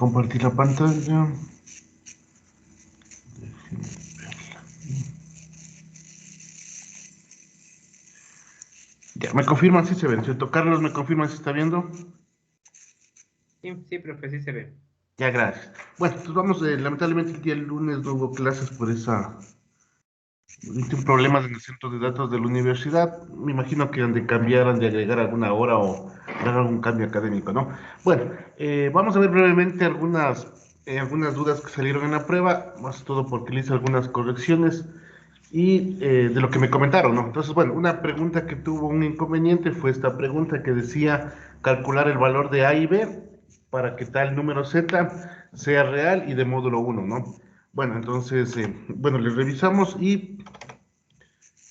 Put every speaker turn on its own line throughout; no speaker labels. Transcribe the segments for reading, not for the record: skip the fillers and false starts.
compartir la pantalla. Déjenme verla. Ya, me confirman si se ven, ¿cierto? Carlos, ¿me confirman si está viendo?
Sí, profe, sí se ve.
Ya, gracias. Bueno, pues vamos, lamentablemente el día lunes no hubo clases por un problema en el centro de datos de la universidad. Me imagino que han de cambiar, han de agregar alguna hora o dar algún cambio académico, ¿no? Bueno, vamos a ver brevemente algunas dudas que salieron en la prueba, más que todo porque le hice algunas correcciones y de lo que me comentaron, ¿no? Entonces, bueno, una pregunta que tuvo un inconveniente fue esta pregunta que decía calcular el valor de A y B para que tal número Z sea real y de módulo uno, ¿no? Bueno, entonces, bueno, le revisamos y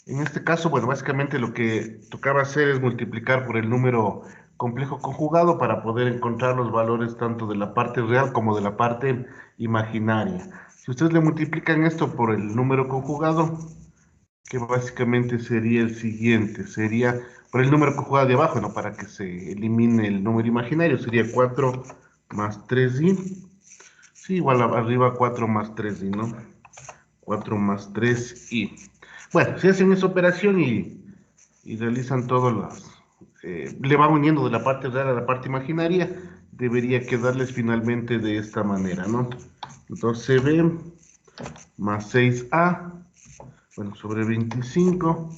en este caso, bueno, básicamente lo que tocaba hacer es multiplicar por el número complejo conjugado para poder encontrar los valores tanto de la parte real como de la parte imaginaria. Si ustedes le multiplican esto por el número conjugado, que básicamente sería el siguiente, sería por el número conjugado de abajo, ¿no? Para que se elimine el número imaginario, sería 4 más 3i, sí, igual arriba 4 más 3i, ¿no? 4 más 3i. Bueno, si hacen esa operación y realizan todas le van uniendo de la parte real a la parte imaginaria, debería quedarles finalmente de esta manera, ¿no? Entonces b más 6a, bueno, sobre 25,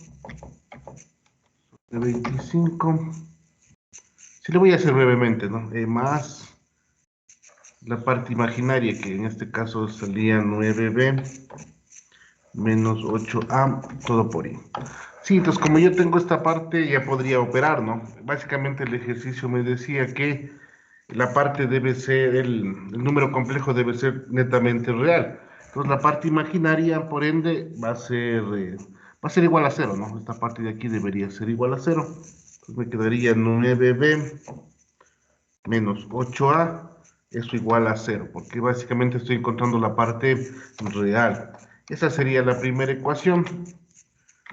de 25, si le voy a hacer brevemente, ¿no? Más la parte imaginaria, que en este caso salía 9b menos 8a, todo por i. Sí, entonces como yo tengo esta parte, ya podría operar, ¿no? Básicamente el ejercicio me decía que la parte debe ser, el número complejo debe ser netamente real. Entonces la parte imaginaria, por ende, va a ser igual a cero, ¿no? Esta parte de aquí debería ser igual a cero. Entonces me quedaría 9b menos 8a, eso igual a cero, porque básicamente estoy encontrando la parte real. Esa sería la primera ecuación.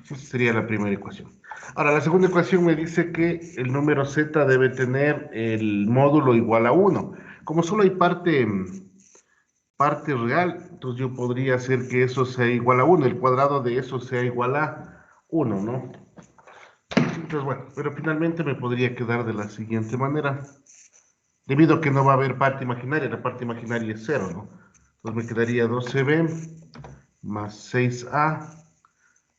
Esa sería la primera ecuación. Ahora, la segunda ecuación me dice que el número z debe tener el módulo igual a 1. Como solo hay parte real, entonces yo podría hacer que eso sea igual a 1, el cuadrado de eso sea igual a 1, ¿no? Entonces, bueno, pero finalmente me podría quedar de la siguiente manera. Debido a que no va a haber parte imaginaria, la parte imaginaria es 0, ¿no? Entonces me quedaría 12b más 6a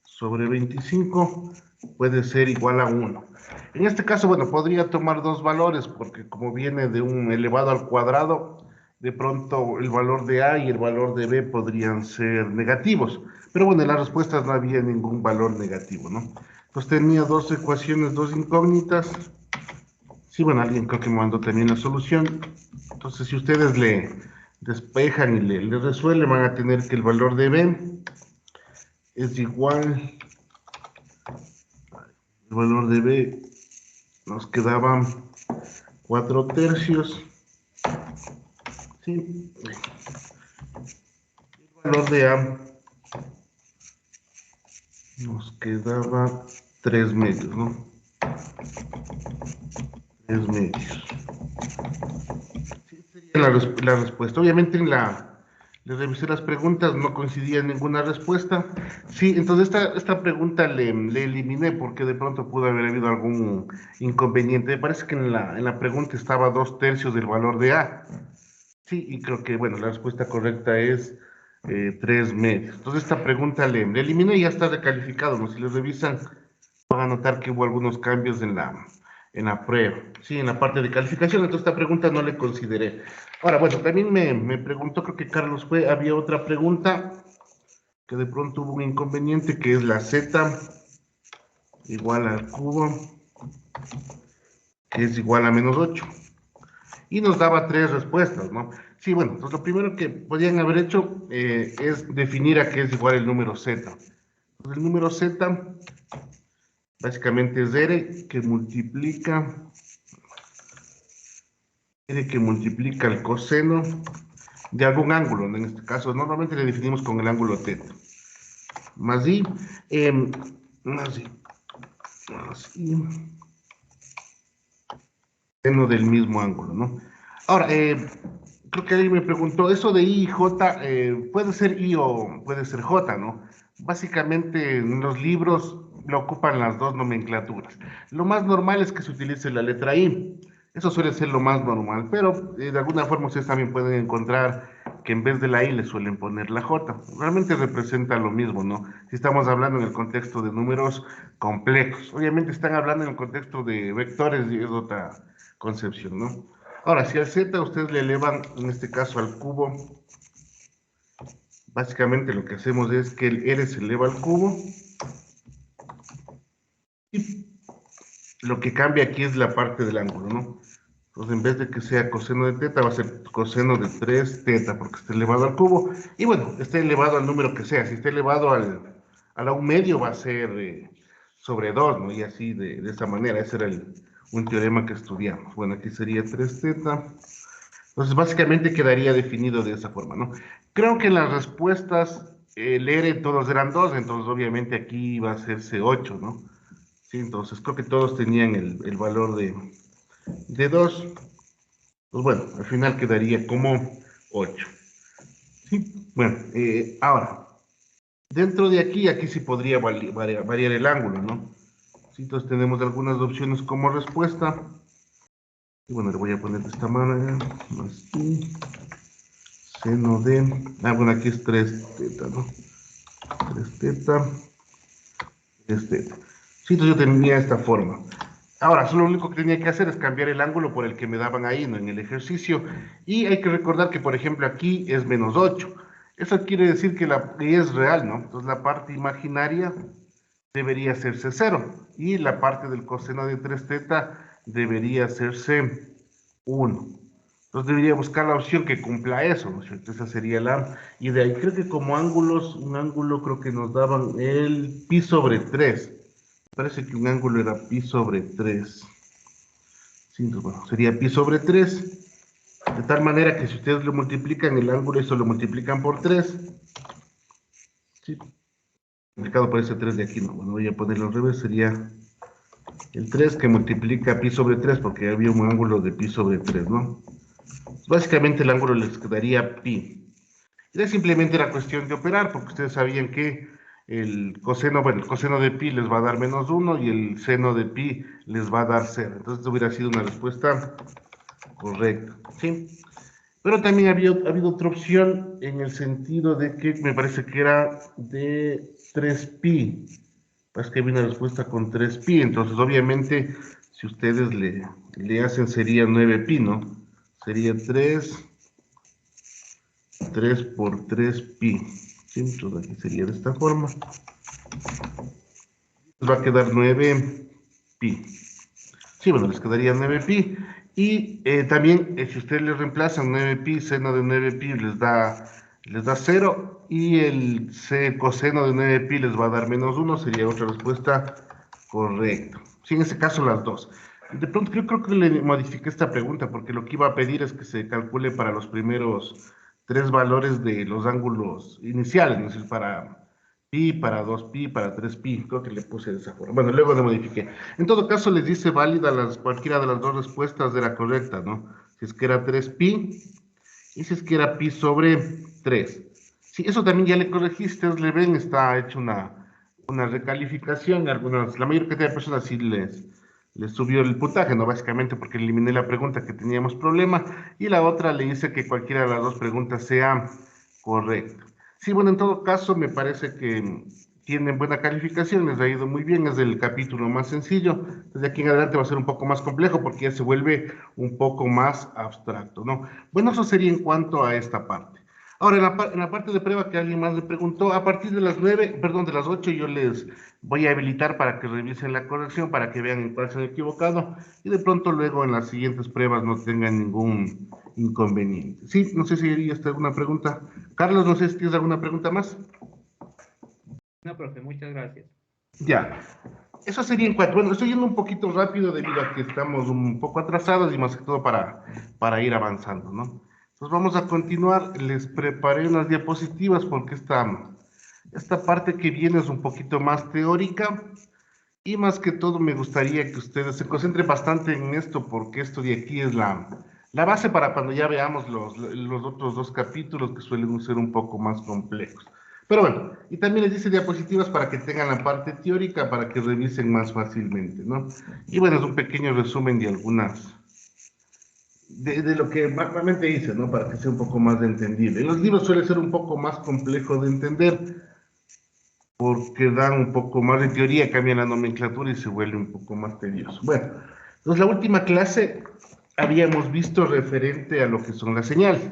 sobre 25 puede ser igual a 1. En este caso, bueno, podría tomar dos valores, porque como viene de un elevado al cuadrado, de pronto el valor de a y el valor de b podrían ser negativos. Pero bueno, en las respuestas no había ningún valor negativo, ¿no? Entonces tenía dos ecuaciones, dos incógnitas. Sí, bueno, alguien creo que me mandó también la solución. Entonces, si ustedes le despejan y le resuelven, van a tener que el valor de b es igual, el valor de b nos quedaban 4 tercios, ¿sí? El valor de a nos quedaba 3 medios, ¿no? 3 medios. Sí, sería la respuesta. Obviamente le revisé las preguntas, no coincidía en ninguna respuesta. Sí, entonces esta pregunta le eliminé porque de pronto pudo haber habido algún inconveniente. Me parece que en la pregunta estaba 2 tercios del valor de A. Sí, y creo que, bueno, la respuesta correcta es 3 medios. Entonces esta pregunta le eliminé y ya está recalificado, ¿no? Si le revisan, van a notar que hubo algunos cambios en la prueba, sí, en la parte de calificación, entonces esta pregunta no le consideré. Ahora, bueno, también me preguntó, creo que Carlos había otra pregunta, que de pronto hubo un inconveniente, que es la z igual al cubo, que es igual a menos 8. Y nos daba tres respuestas, ¿no? Sí, bueno, entonces lo primero que podían haber hecho es definir a qué es igual el número z. Entonces, el número z básicamente es r que multiplica el coseno de algún ángulo, ¿no? En este caso normalmente le definimos con el ángulo θ, más i, más i, más i, seno del mismo ángulo, ¿no? Ahora, creo que alguien me preguntó, eso de I y J, puede ser I o puede ser J, ¿no? Básicamente en los libros lo ocupan las dos nomenclaturas. Lo más normal es que se utilice la letra I. Eso suele ser lo más normal, pero de alguna forma ustedes también pueden encontrar que en vez de la I le suelen poner la J. Realmente representa lo mismo, ¿no? Si estamos hablando en el contexto de números complejos. Obviamente están hablando en el contexto de vectores y es otra concepción, ¿no? Ahora, si al z ustedes le elevan, en este caso al cubo, básicamente lo que hacemos es que el r se eleva al cubo y lo que cambia aquí es la parte del ángulo, ¿no? Entonces, en vez de que sea coseno de teta, va a ser coseno de 3 teta, porque está elevado al cubo. Y bueno, está elevado al número que sea. Si está elevado a la 1/2, va a ser sobre 2, ¿no? Y así, de esa manera. Ese era un teorema que estudiamos. Bueno, aquí sería 3 teta. Entonces, básicamente quedaría definido de esa forma, ¿no? Creo que en las respuestas, el R todos eran 2, entonces obviamente aquí va a hacerse 8, ¿no? Sí, entonces creo que todos tenían el valor de 2. Pues bueno, al final quedaría como 8. Sí, bueno, ahora, dentro de aquí sí podría variar el ángulo, ¿no? Sí, entonces tenemos algunas opciones como respuesta. Y bueno, le voy a poner de esta manera, más I, seno de, bueno, aquí es 3 teta, ¿no? 3 teta, 3 teta. Sí, entonces yo tenía esta forma. Ahora, solo lo único que tenía que hacer es cambiar el ángulo por el que me daban ahí, ¿no? En el ejercicio. Y hay que recordar que, por ejemplo, aquí es menos 8. Eso quiere decir que la y es real, ¿no? Entonces la parte imaginaria debería hacerse 0. Y la parte del coseno de 3 teta debería hacerse 1. Entonces debería buscar la opción que cumpla eso, ¿no? Esa sería la... Y de ahí creo que como ángulos, un ángulo creo que nos daban el pi sobre 3. Parece que un ángulo era pi sobre 3. Sí, entonces, bueno, sería pi sobre 3. De tal manera que si ustedes lo multiplican el ángulo, eso lo multiplican por 3. Sí. Multiplicado por ese 3 de aquí, no. Bueno, voy a ponerlo al revés. Sería el 3 que multiplica pi sobre 3, porque había un ángulo de pi sobre 3, ¿no? Básicamente el ángulo les quedaría pi. Ya simplemente era cuestión de operar, porque ustedes sabían que el coseno, bueno, el coseno de pi les va a dar menos 1 y el seno de pi les va a dar 0. Entonces hubiera sido una respuesta correcta, ¿sí? Pero también había habido otra opción en el sentido de que me parece que era de 3pi. Es que había una respuesta con 3pi, entonces obviamente si ustedes le hacen sería 9pi, ¿no? Sería 3 por 3pi. ¿Sí? Entonces aquí sería de esta forma. Les va a quedar 9pi. Sí, bueno, les quedaría 9pi. Y también, si ustedes les reemplazan 9pi, seno de 9pi les da 0. Y el coseno de 9pi les va a dar menos 1. Sería otra respuesta correcta. Sí, en ese caso las dos. De pronto yo creo que le modifiqué esta pregunta porque lo que iba a pedir es que se calcule para los primeros 3 valores de los ángulos iniciales, es decir, para pi, para 2pi, para 3pi. Creo que le puse de esa forma. Bueno, luego le modifiqué. En todo caso, les dice válida cualquiera de las dos respuestas era correcta, ¿no? Si es que era 3pi y si es que era pi sobre 3. Sí, eso también ya le corregiste, le ven, está hecho una recalificación. La mayor cantidad de personas sí les subió el puntaje, ¿no? Básicamente porque eliminé la pregunta que teníamos problema y la otra le dice que cualquiera de las dos preguntas sea correcta. Sí, bueno, en todo caso me parece que tienen buena calificación, les ha ido muy bien, es el capítulo más sencillo. Desde aquí en adelante va a ser un poco más complejo porque ya se vuelve un poco más abstracto, ¿no? Bueno, eso sería en cuanto a esta parte. Ahora, en la parte de prueba que alguien más me preguntó, a partir de las 9, perdón, de las 8, yo les voy a habilitar para que revisen la corrección, para que vean en cuál se han equivocado, y de pronto luego en las siguientes pruebas no tengan ningún inconveniente. Sí, no sé si hay alguna pregunta. Carlos, no sé si tienes alguna pregunta más.
No, profe, muchas gracias.
Ya, eso sería en cuanto, bueno, estoy yendo un poquito rápido debido a que estamos un poco atrasados y más que todo para ir avanzando, ¿no? Entonces vamos a continuar, les preparé unas diapositivas porque esta parte que viene es un poquito más teórica y más que todo me gustaría que ustedes se concentren bastante en esto porque esto de aquí es La base para cuando ya veamos los otros dos capítulos que suelen ser un poco más complejos. Pero bueno, y también les dice diapositivas para que tengan la parte teórica, para que revisen más fácilmente, ¿no? Y bueno, es un pequeño resumen de algunas, de lo que realmente hice, ¿no? Para que sea un poco más de entendible. Los libros suelen ser un poco más complejos de entender, porque dan un poco más de teoría, cambian la nomenclatura y se vuelve un poco más tedioso. Bueno, entonces la última clase habíamos visto referente a lo que son las señales.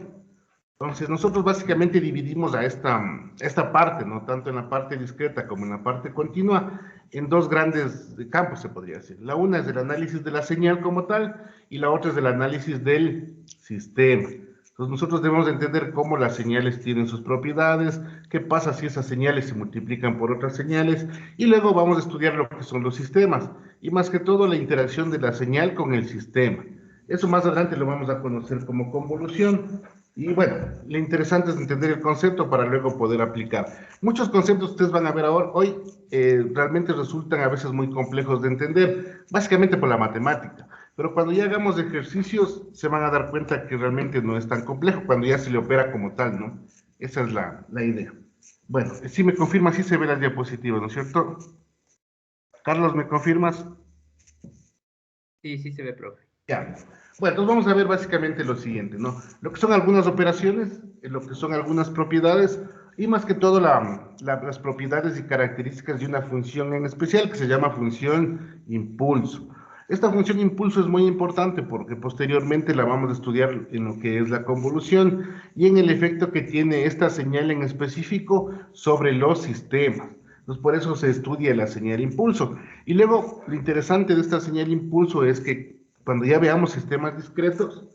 Entonces nosotros básicamente dividimos a esta parte, ¿no? Tanto en la parte discreta como en la parte continua, en dos grandes campos, se podría decir. La una es el análisis de la señal como tal, y la otra es el análisis del sistema. Entonces nosotros debemos entender cómo las señales tienen sus propiedades, qué pasa si esas señales se multiplican por otras señales, y luego vamos a estudiar lo que son los sistemas, y más que todo la interacción de la señal con el sistema. Eso más adelante lo vamos a conocer como convolución. Y bueno, lo interesante es entender el concepto para luego poder aplicar. Muchos conceptos que ustedes van a ver ahora, hoy realmente resultan a veces muy complejos de entender, básicamente por la matemática. Pero cuando ya hagamos ejercicios, se van a dar cuenta que realmente no es tan complejo, cuando ya se le opera como tal, ¿no? Esa es la idea. Bueno, si me confirma, sí se ve las diapositivas, ¿no es cierto? Carlos, ¿me confirmas?
Sí, sí se ve, profe.
Ya. Bueno, entonces vamos a ver básicamente lo siguiente, ¿no? Lo que son algunas operaciones, lo que son algunas propiedades, y más que todo las propiedades y características de una función en especial que se llama función impulso. Esta función impulso es muy importante porque posteriormente la vamos a estudiar en lo que es la convolución y en el efecto que tiene esta señal en específico sobre los sistemas. Entonces, por eso se estudia la señal impulso. Y luego, lo interesante de esta señal impulso es que cuando ya veamos sistemas discretos,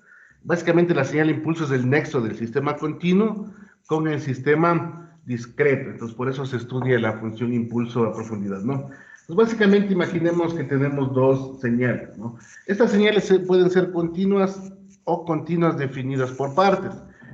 básicamente la señal impulso es el nexo del sistema continuo con el sistema discreto. Entonces, por eso se estudia la función impulso a profundidad, ¿no? Pues básicamente imaginemos que tenemos dos señales, ¿no? Estas señales pueden ser continuas o continuas definidas por partes.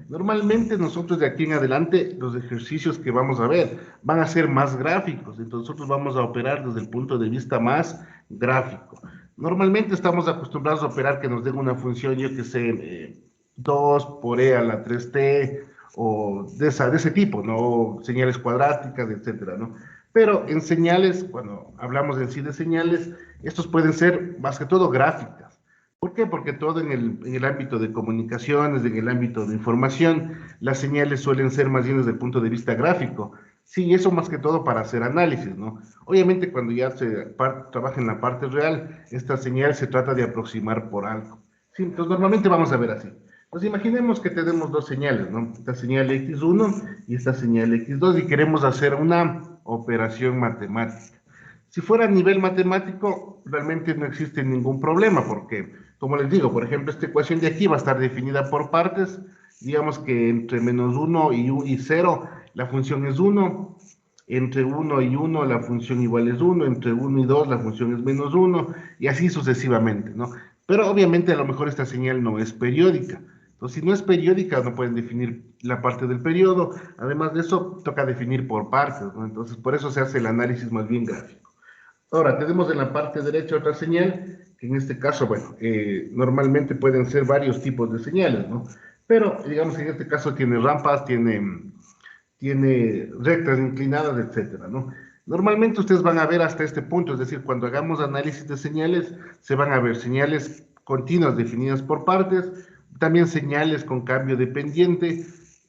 Normalmente nosotros de aquí en adelante, los ejercicios que vamos a ver van a ser más gráficos, entonces nosotros vamos a operar desde el punto de vista más gráfico. Normalmente estamos acostumbrados a operar que nos den una función, yo que sé, 2 por e a la 3t, o de ese tipo, ¿no? Señales cuadráticas, etcétera, ¿no? Pero en señales, cuando hablamos en sí de señales, estos pueden ser más que todo gráficas. ¿Por qué? Porque todo en el ámbito de comunicaciones, en el ámbito de información, las señales suelen ser más bien desde el punto de vista gráfico. Sí, eso más que todo para hacer análisis, ¿no? Obviamente cuando ya se trabaja en la parte real, esta señal se trata de aproximar por algo. Sí, entonces normalmente vamos a ver así. Entonces imaginemos que tenemos dos señales, ¿no? Esta señal x1 y esta señal x2 y queremos hacer una operación matemática. Si fuera a nivel matemático, realmente no existe ningún problema, porque, como les digo, por ejemplo, esta ecuación de aquí va a estar definida por partes, digamos que entre -1 y 0 la función es 1, entre 1 y 1 la función igual es 1, entre 1 y 2 la función es -1, y así sucesivamente, ¿no? Pero obviamente a lo mejor esta señal no es periódica. Entonces, si no es periódica, no pueden definir la parte del periodo. Además de eso, toca definir por partes, ¿no? Entonces, por eso se hace el análisis más bien gráfico. Ahora, tenemos en la parte derecha otra señal, que en este caso, bueno, normalmente pueden ser varios tipos de señales, ¿no? Pero, digamos que en este caso tiene rampas, tiene rectas inclinadas, etcétera, ¿no? Normalmente ustedes van a ver hasta este punto, es decir, cuando hagamos análisis de señales, se van a ver señales continuas definidas por partes, también señales con cambio de pendiente.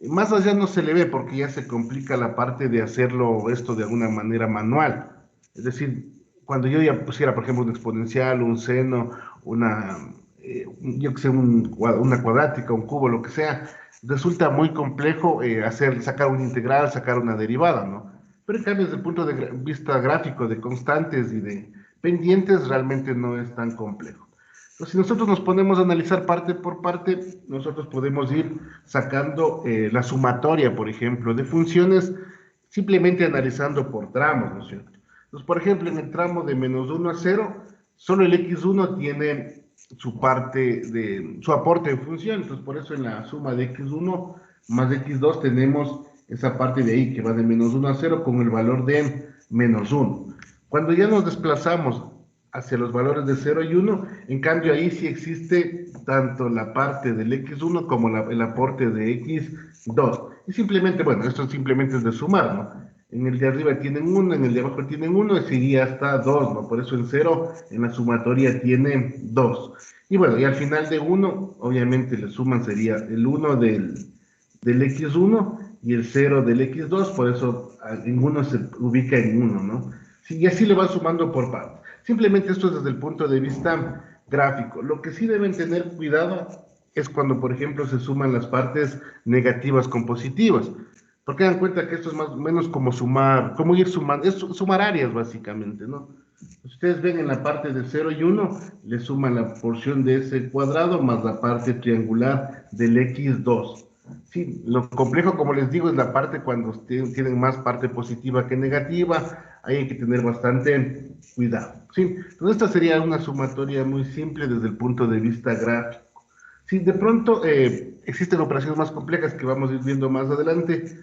Más allá no se le ve porque ya se complica la parte de hacerlo esto de alguna manera manual. Es decir, cuando yo ya pusiera, por ejemplo, un exponencial, un seno, yo que sé, una cuadrática, un cubo, lo que sea, resulta muy complejo sacar una integral, sacar una derivada, ¿no? Pero en cambio, desde el punto de vista gráfico de constantes y de pendientes, realmente no es tan complejo. Entonces, si nosotros nos ponemos a analizar parte por parte, nosotros podemos ir sacando la sumatoria, por ejemplo, de funciones, simplemente analizando por tramos, ¿no es cierto? Entonces, por ejemplo, en el tramo de -1 a 0, solo el x1 tiene su aporte en función, entonces por eso en la suma de x1 más x2 tenemos esa parte de ahí que va de -1 a 0 con el valor de -1. Cuando ya nos desplazamos hacia los valores de 0 y 1. En cambio, ahí sí existe tanto la parte del x1 como el aporte de x2. Y simplemente, bueno, esto simplemente es de sumar, ¿no? En el de arriba tienen 1, en el de abajo tienen 1, y sería hasta 2, ¿no? Por eso en 0, en la sumatoria tiene 2. Y bueno, y al final de 1, obviamente le suman sería el 1 del x1 y el 0 del x2, por eso en 1 se ubica en 1, ¿no? Sí, y así le van sumando por partes. Simplemente esto es desde el punto de vista gráfico. Lo que sí deben tener cuidado es cuando, por ejemplo, se suman las partes negativas con positivas. Porque dan cuenta que esto es más o menos como sumar, como ir sumando, es sumar áreas básicamente, ¿no? Ustedes ven en la parte de 0 y 1, le suman la porción de ese cuadrado más la parte triangular del x2. Sí, lo complejo, como les digo, es la parte cuando tienen más parte positiva que negativa, ahí hay que tener bastante cuidado. Sí, entonces esta sería una sumatoria muy simple desde el punto de vista gráfico. Sí, de pronto existen operaciones más complejas que vamos a ir viendo más adelante.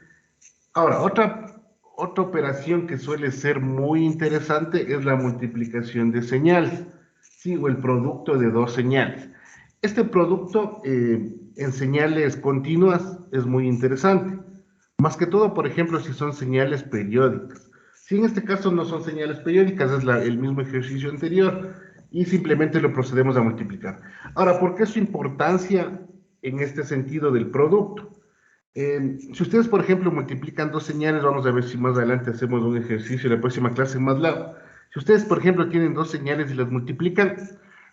Ahora, otra operación que suele ser muy interesante es la multiplicación de señales, ¿sí? O el producto de dos señales. Este producto en señales continuas es muy interesante, más que todo, por ejemplo, si son señales periódicas. Si en este caso no son señales periódicas, es el mismo ejercicio anterior y simplemente lo procedemos a multiplicar. Ahora, ¿por qué su importancia en este sentido del producto? Si ustedes, por ejemplo, multiplican dos señales, vamos a ver si más adelante hacemos un ejercicio en la próxima clase más largo. Si ustedes, por ejemplo, tienen dos señales y las multiplican,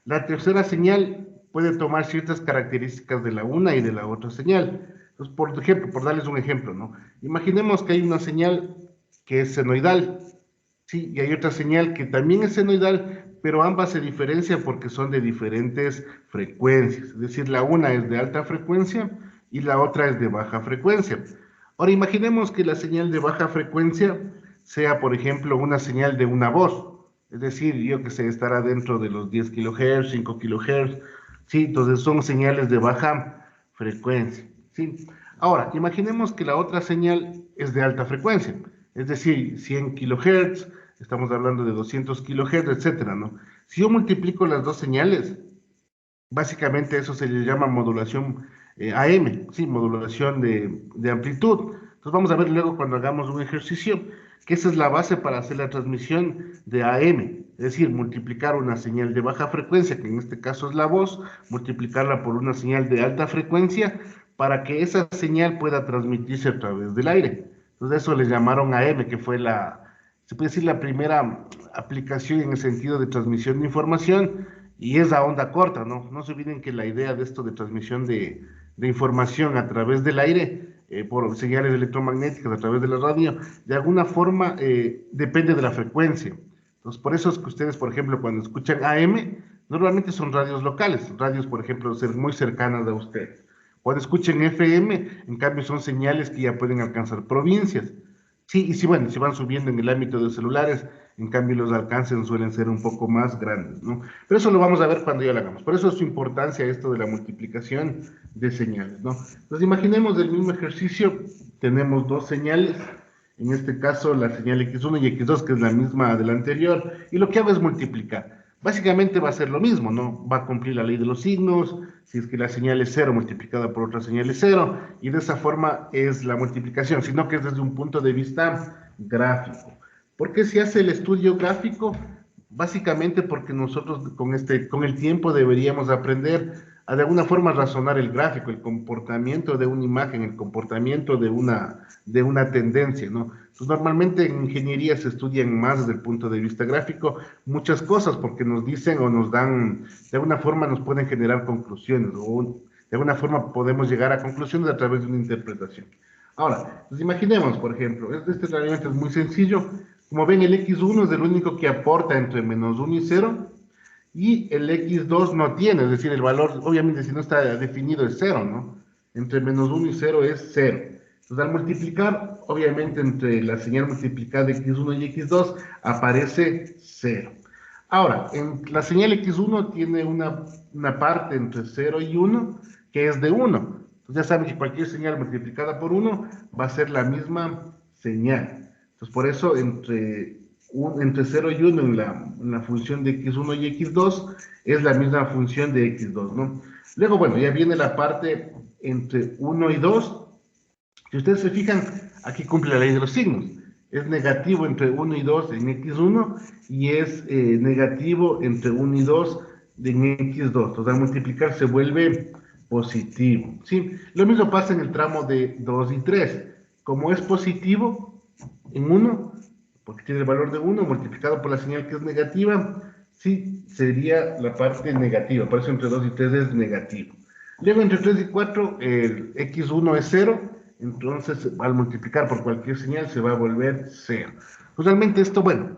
la tercera señal puede tomar ciertas características de la una y de la otra señal. Entonces, por ejemplo, por darles un ejemplo, ¿no? Imaginemos que hay una señal que es senoidal, ¿sí? Y hay otra señal que también es senoidal, pero ambas se diferencian porque son de diferentes frecuencias. Es decir, la una es de alta frecuencia y la otra es de baja frecuencia. Ahora imaginemos que la señal de baja frecuencia sea, por ejemplo, una señal de una voz. Es decir, yo que sé, estará dentro de los 10 kHz, 5 kHz. Sí, entonces son señales de baja frecuencia. ¿Sí? Ahora, imaginemos que la otra señal es de alta frecuencia. Es decir, 100 kHz, estamos hablando de 200 kHz, etcétera, ¿no? Si yo multiplico las dos señales, básicamente eso se le llama modulación AM, sí, modulación de amplitud. Entonces vamos a ver luego cuando hagamos un ejercicio que esa es la base para hacer la transmisión de AM, es decir, multiplicar una señal de baja frecuencia, que en este caso es la voz, multiplicarla por una señal de alta frecuencia para que esa señal pueda transmitirse a través del aire. Entonces eso le llamaron AM, que fue se puede decir la primera aplicación en el sentido de transmisión de información y es a onda corta, ¿no? No se olviden que la idea de esto de transmisión de información a través del aire, por señales electromagnéticas, a través de la radio, de alguna forma depende de la frecuencia. Entonces, por eso es que ustedes, por ejemplo, cuando escuchan AM, normalmente son radios locales, radios, por ejemplo, muy cercanas a ustedes. Cuando escuchen FM, en cambio, son señales que ya pueden alcanzar provincias. Sí, y sí, bueno, si van subiendo en el ámbito de celulares, en cambio los alcances suelen ser un poco más grandes, ¿no? Pero eso lo vamos a ver cuando ya lo hagamos. Por eso es su importancia esto de la multiplicación de señales, ¿no? Entonces imaginemos el mismo ejercicio, tenemos dos señales, en este caso la señal x1 y x2, que es la misma de la anterior, y lo que hago es multiplicar. Básicamente va a ser lo mismo, ¿no? Va a cumplir la ley de los signos, si es que la señal es 0 multiplicada por otra señal es 0, y de esa forma es la multiplicación, sino que es desde un punto de vista gráfico. ¿Por qué se hace el estudio gráfico? Básicamente porque nosotros con el tiempo deberíamos aprender a de alguna forma razonar el gráfico, el comportamiento de una imagen, el comportamiento de una tendencia, ¿no? Entonces, normalmente en ingeniería se estudian más desde el punto de vista gráfico muchas cosas porque nos dicen o nos dan, de alguna forma nos pueden generar conclusiones o de alguna forma podemos llegar a conclusiones a través de una interpretación. Ahora, pues imaginemos, por ejemplo, este realmente es muy sencillo. Como ven, el x1 es el único que aporta entre -1 y 0, y el x2 no tiene, es decir, el valor, obviamente, si no está definido, es 0, ¿no? Entre -1 y 0 es 0. Entonces, al multiplicar, obviamente, entre la señal multiplicada de x1 y x2, aparece 0. Ahora, la señal x1 tiene una parte entre 0 y 1, que es de 1. Entonces, ya saben que cualquier señal multiplicada por 1 va a ser la misma señal. Entonces, por eso, entre entre 0 y 1 en la función de x1 y x2 es la misma función de x2, ¿no? Luego, bueno, ya viene la parte entre 1 y 2. Si ustedes se fijan, aquí cumple la ley de los signos. Es negativo entre 1 y 2 en x1 y es negativo entre 1 y 2 en x2. Entonces, al multiplicar se vuelve positivo, ¿sí? Lo mismo pasa en el tramo de 2 y 3. Como es positivo en 1, porque tiene el valor de 1 multiplicado por la señal que es negativa, sí, sería la parte negativa. Por eso entre 2 y 3 es negativo. Luego entre 3 y 4, el x1 es 0, entonces al multiplicar por cualquier señal se va a volver 0. Pues realmente esto, bueno,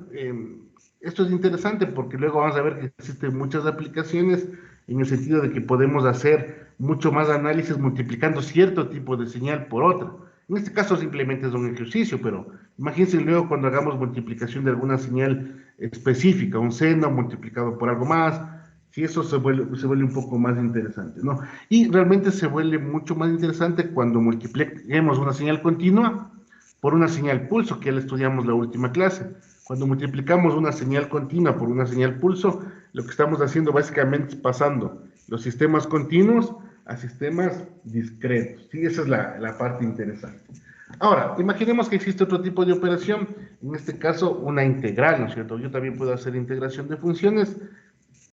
esto es interesante porque luego vamos a ver que existen muchas aplicaciones en el sentido de que podemos hacer mucho más análisis multiplicando cierto tipo de señal por otra. En este caso simplemente es un ejercicio, pero imagínense luego cuando hagamos multiplicación de alguna señal específica, un seno multiplicado por algo más, si eso se vuelve un poco más interesante, ¿no? Y realmente se vuelve mucho más interesante cuando multipliquemos una señal continua por una señal pulso, que ya la estudiamos la última clase. Cuando multiplicamos una señal continua por una señal pulso, lo que estamos haciendo básicamente es pasando los sistemas continuos a sistemas discretos. ¿Sí? Esa es la parte interesante. Ahora, imaginemos que existe otro tipo de operación, en este caso una integral, ¿no es cierto? Yo también puedo hacer integración de funciones,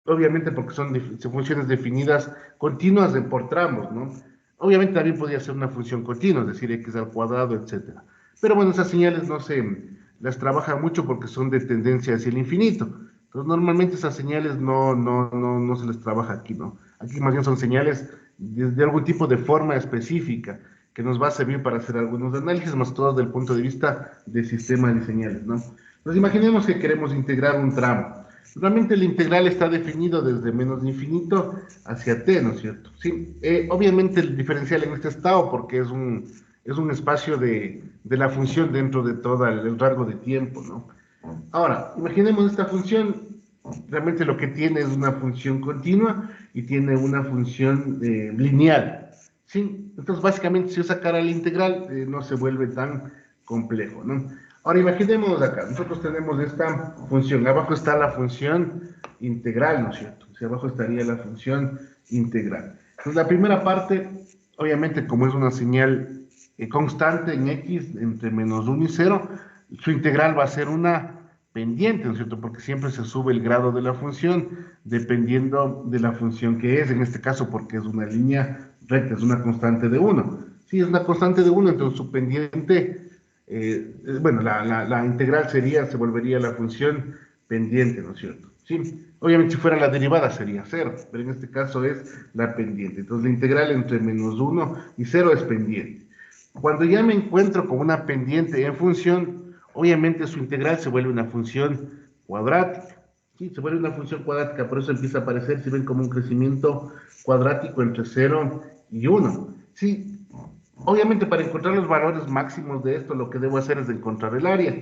obviamente porque son funciones definidas continuas por tramos, ¿no? Obviamente también podría ser una función continua, es decir, x al cuadrado, etcétera. Pero bueno, esas señales no se las trabaja mucho porque son de tendencia hacia el infinito. Entonces, normalmente esas señales no se les trabaja aquí, ¿no? Aquí más bien son señales de algún tipo de forma específica que nos va a servir para hacer algunos análisis, más todo desde el punto de vista de sistema de señales, ¿no? Entonces, imaginemos que queremos integrar un tramo. Realmente el integral está definido desde menos de infinito hacia t, ¿no es cierto? Sí, obviamente el diferencial en este estado porque es un espacio de la función dentro de todo el rango de tiempo, ¿no? Ahora, imaginemos esta función, realmente lo que tiene es una función continua y tiene una función lineal, ¿sí? Entonces, básicamente, si yo sacara la integral, no se vuelve tan complejo, ¿no? Ahora, imaginemos acá, nosotros tenemos esta función, abajo está la función integral, ¿no es cierto? O sea, abajo estaría la función integral. Entonces, la primera parte, obviamente, como es una señal constante en x entre menos 1 y 0, su integral va a ser una pendiente, ¿no es cierto? Porque siempre se sube el grado de la función dependiendo de la función que es, en este caso porque es una línea recta, es una constante de 1. Si es una constante de 1, entonces su pendiente, bueno, la integral se volvería la función pendiente, ¿no es cierto? Sí, obviamente si fuera la derivada sería 0, pero en este caso es la pendiente. Entonces la integral entre menos 1 y 0 es pendiente. Cuando ya me encuentro con una pendiente en función, obviamente su integral se vuelve una función cuadrática. Sí, se vuelve una función cuadrática, por eso empieza a aparecer, si ven, como un crecimiento cuadrático entre 0 y 1. Sí, obviamente para encontrar los valores máximos de esto, lo que debo hacer es encontrar el área.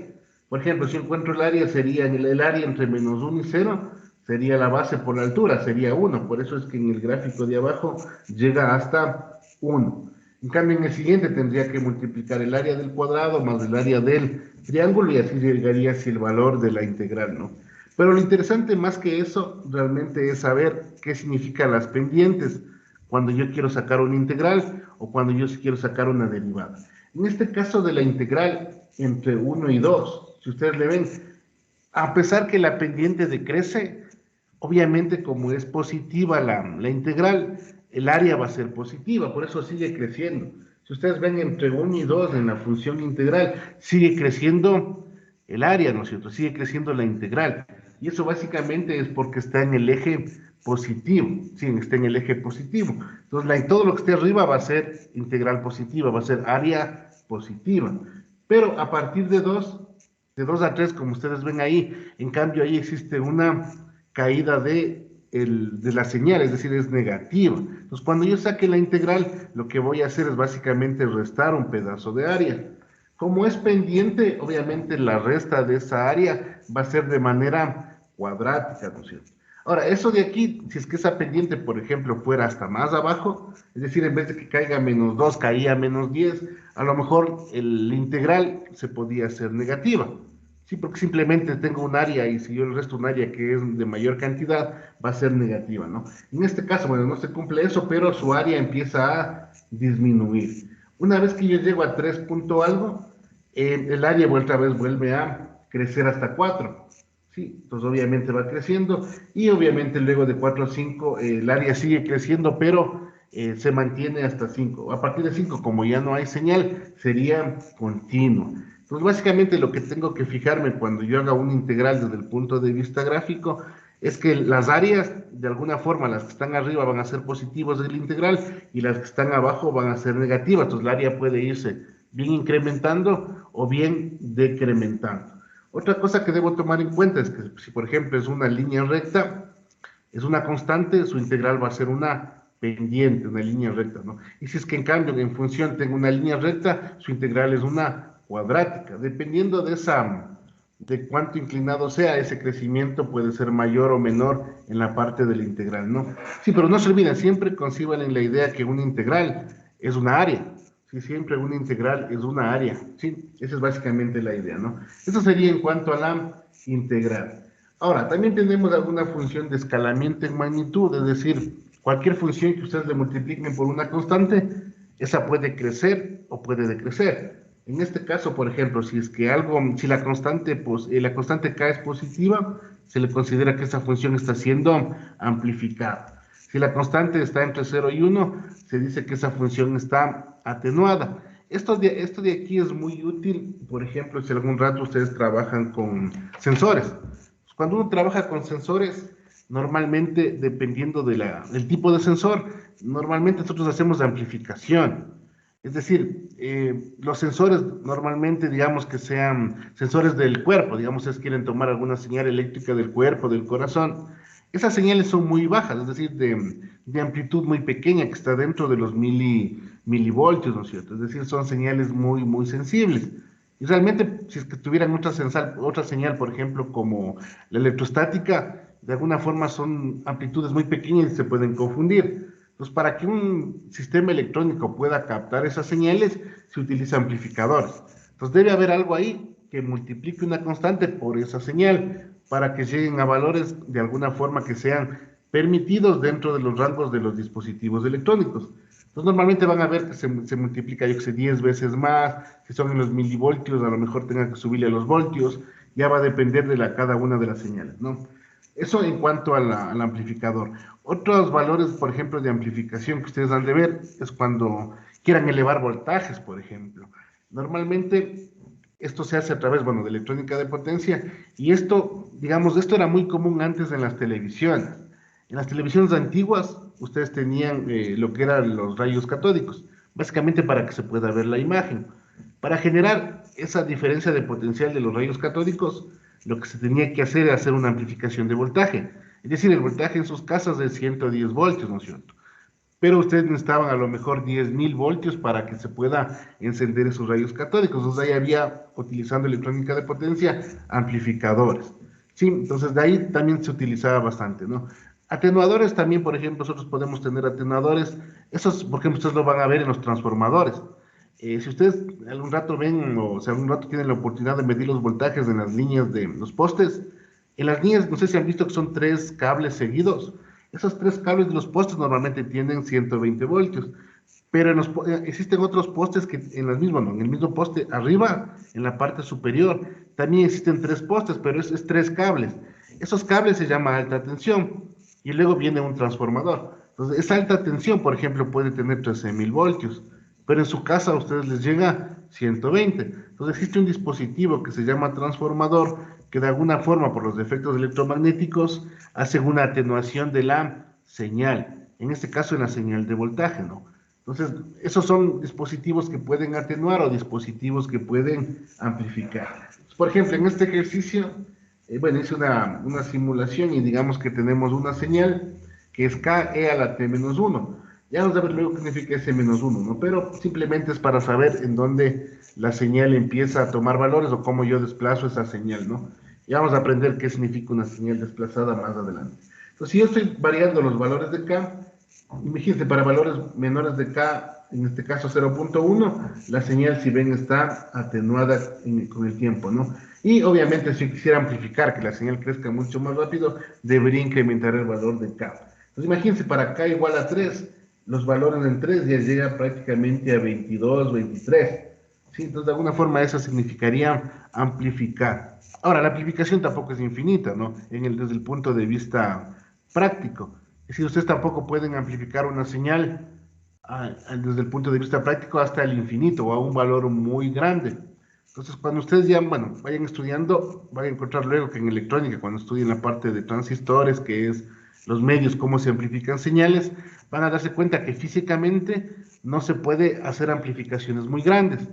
Por ejemplo, si encuentro el área, sería el área entre menos 1 y 0, sería la base por la altura, sería 1. Por eso es que en el gráfico de abajo llega hasta 1. En cambio, en el siguiente tendría que multiplicar el área del cuadrado más el área del triángulo y así llegaría hacia el valor de la integral, ¿no? Pero lo interesante más que eso realmente es saber qué significan las pendientes cuando yo quiero sacar una integral o cuando yo quiero sacar una derivada. En este caso de la integral entre 1 y 2, si ustedes le ven, a pesar que la pendiente decrece, obviamente como es positiva la integral, el área va a ser positiva, por eso sigue creciendo. Si ustedes ven entre 1 y 2 en la función integral, sigue creciendo el área, ¿no es cierto? Sigue creciendo la integral. Y eso básicamente es porque está en el eje positivo, sí, está en el eje positivo. Entonces, todo lo que esté arriba va a ser integral positiva, va a ser área positiva. Pero a partir de 2 a 3, como ustedes ven ahí, en cambio ahí existe una caída de la señal, es decir, es negativa. Entonces, cuando yo saque la integral, lo que voy a hacer es básicamente restar un pedazo de área. Como es pendiente, obviamente la resta de esa área va a ser de manera cuadrática, ¿no es cierto? Ahora, eso de aquí, si es que esa pendiente, por ejemplo, fuera hasta más abajo, es decir, en vez de que caiga menos 2, caía menos 10, a lo mejor el integral se podía hacer negativa, Sí, porque simplemente tengo un área y si yo el resto un área que es de mayor cantidad, va a ser negativa, ¿no? En este caso, bueno, no se cumple eso, pero su área empieza a disminuir. Una vez que yo llego a 3 punto algo, el área otra vez vuelve a crecer hasta 4. Sí, entonces obviamente va creciendo y obviamente luego de 4 a 5 el área sigue creciendo, pero se mantiene hasta 5. A partir de 5, como ya no hay señal, sería continuo. Entonces, básicamente lo que tengo que fijarme cuando yo haga un integral desde el punto de vista gráfico es que las áreas, de alguna forma, las que están arriba van a ser positivas del integral y las que están abajo van a ser negativas. Entonces, el área puede irse bien incrementando o bien decrementando. Otra cosa que debo tomar en cuenta es que si, por ejemplo, es una línea recta, es una constante, su integral va a ser una pendiente, una línea recta, ¿no? Y si es que en cambio en función tengo una línea recta, su integral es una cuadrática. Dependiendo de cuánto inclinado sea, ese crecimiento puede ser mayor o menor en la parte de la integral, ¿no? Sí, pero no se olviden, siempre conciban en la idea que una integral es una área. Sí, siempre una integral es una área. Sí, esa es básicamente la idea, ¿no? Eso sería en cuanto a la integral. Ahora, también tenemos alguna función de escalamiento en magnitud, es decir, cualquier función que ustedes le multipliquen por una constante, esa puede crecer o puede decrecer. En este caso, por ejemplo, si es que algo, si la constante K es positiva, se le considera que esa función está siendo amplificada. Si la constante está entre 0 y 1, se dice que esa función está atenuada. Esto de aquí es muy útil, por ejemplo, si algún rato ustedes trabajan con sensores. Cuando uno trabaja con sensores, normalmente, dependiendo del tipo de sensor, normalmente nosotros hacemos amplificación. Es decir, los sensores normalmente, digamos que sean sensores del cuerpo, digamos, si quieren tomar alguna señal eléctrica del cuerpo, del corazón, esas señales son muy bajas, es decir, de amplitud muy pequeña, que está dentro de los milivoltios, ¿no es cierto? Es decir, son señales muy, muy sensibles. Y realmente, si es que tuvieran otra señal, por ejemplo, como la electrostática, de alguna forma son amplitudes muy pequeñas y se pueden confundir. Entonces, para que un sistema electrónico pueda captar esas señales, se utiliza amplificadores. Entonces, debe haber algo ahí que multiplique una constante por esa señal para que lleguen a valores de alguna forma que sean permitidos dentro de los rangos de los dispositivos electrónicos. Entonces, normalmente van a ver que se multiplica, yo que sé, 10 veces más. Si son en los milivoltios, a lo mejor tengan que subirle a los voltios. Ya va a depender de cada una de las señales, ¿no? Eso en cuanto al amplificador. Otros valores, por ejemplo, de amplificación que ustedes han de ver es cuando quieran elevar voltajes, por ejemplo. Normalmente esto se hace a través, bueno, de electrónica de potencia y esto, digamos, esto era muy común antes en las televisiones. En las televisiones antiguas ustedes tenían lo que eran los rayos catódicos, básicamente para que se pueda ver la imagen. Para generar esa diferencia de potencial de los rayos catódicos, lo que se tenía que hacer era hacer una amplificación de voltaje. Es decir, el voltaje en sus casas es de 110 voltios, ¿no es cierto? Pero ustedes necesitaban a lo mejor 10.000 voltios para que se pueda encender esos rayos catódicos. Entonces ahí había, utilizando electrónica de potencia, amplificadores. Sí, entonces de ahí también se utilizaba bastante, ¿no? Atenuadores también, por ejemplo, nosotros podemos tener atenuadores. Esos, por ejemplo, ustedes lo van a ver en los transformadores. Si ustedes algún rato ven, o sea, algún rato tienen la oportunidad de medir los voltajes en las líneas de los postes, en las líneas, no sé si han visto que son tres cables seguidos. Esos tres cables de los postes normalmente tienen 120 voltios, pero existen otros postes que en las mismas, no, en el mismo poste arriba, en la parte superior, también existen tres postes, pero es tres cables. Esos cables se llama alta tensión y luego viene un transformador. Entonces, esa alta tensión, por ejemplo, puede tener 13.000 voltios, pero en su casa a ustedes les llega 120. Entonces, existe un dispositivo que se llama transformador que de alguna forma, por los efectos electromagnéticos, hacen una atenuación de la señal, en este caso en la señal de voltaje, ¿no? Entonces, esos son dispositivos que pueden atenuar o dispositivos que pueden amplificar. Por ejemplo, en este ejercicio, bueno, hice una simulación y digamos que tenemos una señal que es KE a la T menos 1. Ya vamos a ver luego qué significa ese menos 1, ¿no? Pero simplemente es para saber en dónde la señal empieza a tomar valores o cómo yo desplazo esa señal, ¿no? Ya vamos a aprender qué significa una señal desplazada más adelante. Entonces, si yo estoy variando los valores de K, imagínense, para valores menores de K, en este caso 0.1, la señal, si ven, está atenuada con el tiempo, ¿no? Y obviamente si quisiera amplificar, que la señal crezca mucho más rápido, debería incrementar el valor de K. Entonces imagínense, para K igual a 3, los valores en 3 ya llegan prácticamente a 22, 23. ¿Sí? Entonces de alguna forma eso significaría amplificar. Ahora, la amplificación tampoco es infinita, ¿no? Desde el punto de vista práctico. Es decir, ustedes tampoco pueden amplificar una señal desde el punto de vista práctico hasta el infinito o a un valor muy grande. Entonces, cuando ustedes ya, bueno, vayan estudiando, van a encontrar luego que en electrónica, cuando estudien la parte de transistores, que es los medios, cómo se amplifican señales, van a darse cuenta que físicamente no se puede hacer amplificaciones muy grandes,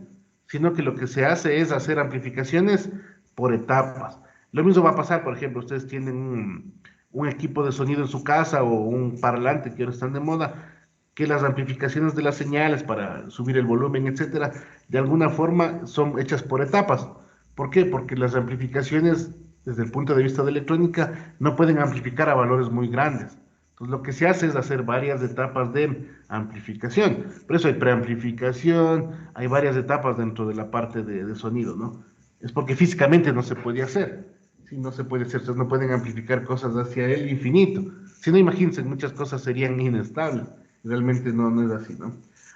sino que lo que se hace es hacer amplificaciones por etapas. Lo mismo va a pasar, por ejemplo, ustedes tienen un equipo de sonido en su casa o un parlante que ahora están de moda, que las amplificaciones de las señales para subir el volumen, etcétera, de alguna forma son hechas por etapas. ¿Por qué? Porque las amplificaciones, desde el punto de vista de electrónica, no pueden amplificar a valores muy grandes. Entonces, lo que se hace es hacer varias etapas de amplificación. Por eso hay preamplificación, hay varias etapas dentro de la parte de sonido, ¿no? Es porque físicamente no se puede hacer. Si no se puede hacer, ustedes no pueden amplificar cosas hacia el infinito. Si no, imagínense, muchas cosas serían inestables. Realmente no es así, ¿no?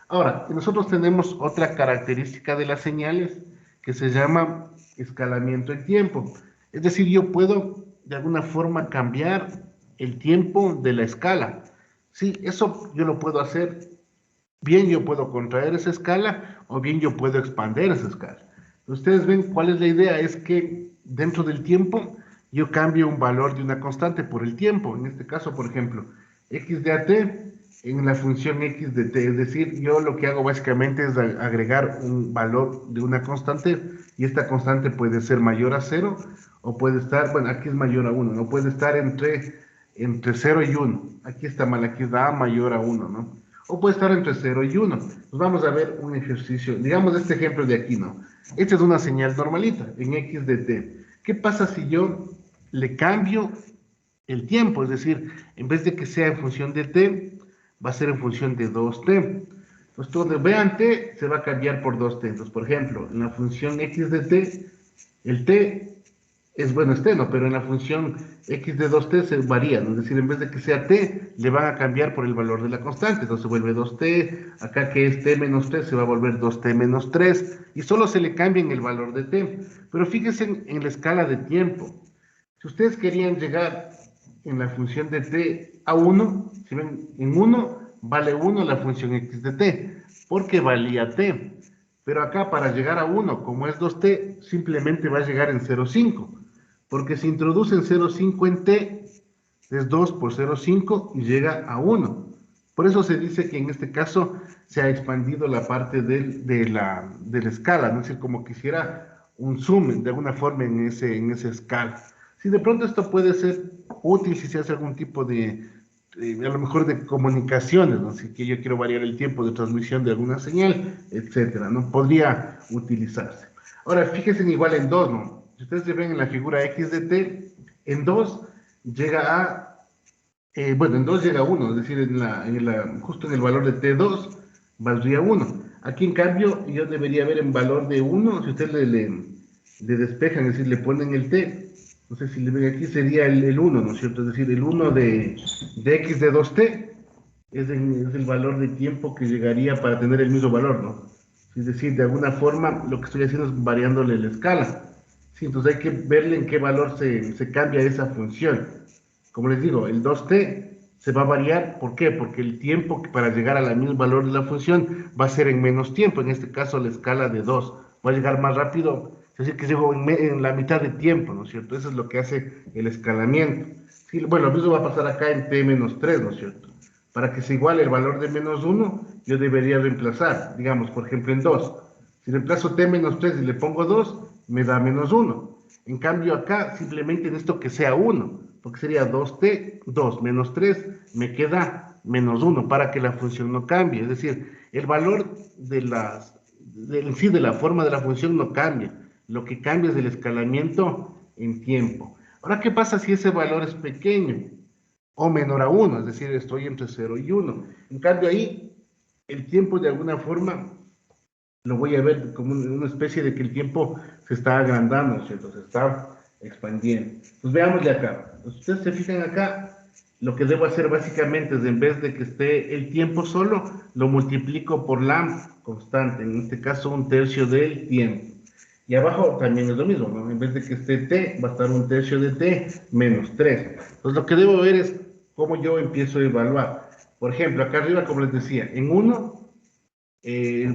Ahora, nosotros tenemos otra característica de las señales que se llama escalamiento en tiempo. Es decir, yo puedo de alguna forma cambiar el tiempo de la escala. Sí, eso yo lo puedo hacer. Bien, yo puedo contraer esa escala o bien yo puedo expander esa escala. Ustedes ven cuál es la idea, es que dentro del tiempo yo cambio un valor de una constante por el tiempo. En este caso, por ejemplo, x de at en la función x de t. Es decir, yo lo que hago básicamente es agregar un valor de una constante y esta constante puede ser mayor a 0 o puede estar, bueno, aquí es mayor a 1, no puede estar entre 0 y 1. Aquí está mal, aquí es a mayor a 1, ¿no? O puede estar entre 0 y 1. Pues vamos a ver un ejercicio, digamos este ejemplo de aquí, ¿no? Esta es una señal normalita, en x de t. ¿Qué pasa si yo le cambio el tiempo? Es decir, en vez de que sea en función de t, va a ser en función de 2t. Entonces, donde vean t, se va a cambiar por 2t. Entonces, por ejemplo, en la función x de t, el t es, bueno, es t, ¿no? Pero en la función x de 2t se varía, ¿no? Es decir, en vez de que sea t, le van a cambiar por el valor de la constante. Entonces se vuelve 2t, acá que es t menos 3 se va a volver 2t menos 3, y solo se le cambia en el valor de t. Pero fíjense en la escala de tiempo. Si ustedes querían llegar en la función de t a 1, si ven, en 1 vale 1 la función x de t, porque valía t. Pero acá para llegar a 1, como es 2t, simplemente va a llegar en 0,5. Porque se introduce en 0,5 en t, es 2 por 0,5 y llega a 1. Por eso se dice que en este caso se ha expandido la parte de la escala, ¿no? Es decir, como quisiera un zoom de alguna forma en esa escala. Si de pronto esto puede ser útil si se hace algún tipo a lo mejor de comunicaciones, ¿no? Si que yo quiero variar el tiempo de transmisión de alguna señal, etcétera, ¿no? Podría utilizarse. Ahora, fíjense igual en 2, ¿no? Si ustedes se ven en la figura x de t, en 2 llega bueno, en 2 llega a 1, es decir, justo en el valor de t2 valdría 1. Aquí, en cambio, yo debería ver en valor de 1, si ustedes le despejan, es decir, le ponen el t, no sé si le ven aquí, sería el 1, ¿no es cierto? Es decir, el 1 de x de 2t es el valor de tiempo que llegaría para tener el mismo valor, ¿no? Es decir, de alguna forma lo que estoy haciendo es variándole la escala. Sí, entonces hay que verle en qué valor se cambia esa función. Como les digo, el 2t se va a variar, ¿por qué? Porque el tiempo para llegar al mismo valor de la función va a ser en menos tiempo, en este caso la escala de 2, va a llegar más rápido, es decir, que llego en la mitad de tiempo, ¿no es cierto? Eso es lo que hace el escalamiento. Sí, bueno, lo mismo va a pasar acá en t menos 3, ¿no es cierto? Para que se iguale el valor de menos 1, yo debería reemplazar, digamos, por ejemplo, en 2. Si reemplazo t menos 3 y le pongo 2, me da menos 1. En cambio acá, simplemente necesito que sea 1, porque sería 2t, 2 menos 3, me queda menos 1 para que la función no cambie. Es decir, el valor en sí de la forma de la función no cambia. Lo que cambia es el escalamiento en tiempo. Ahora, ¿qué pasa si ese valor es pequeño o menor a 1? Es decir, estoy entre 0 y 1. En cambio ahí el tiempo de alguna forma lo voy a ver como una especie de que el tiempo se está agrandando, ¿no es cierto? Se está expandiendo. Pues veámosle acá. Ustedes se fijan acá, lo que debo hacer básicamente es, en vez de que esté el tiempo solo, lo multiplico por la constante, en este caso 1/3 del tiempo. Y abajo también es lo mismo, ¿no? En vez de que esté t, va a estar 1/3 de t menos 3. Entonces lo que debo ver es cómo yo empiezo a evaluar. Por ejemplo, acá arriba, como les decía, en 1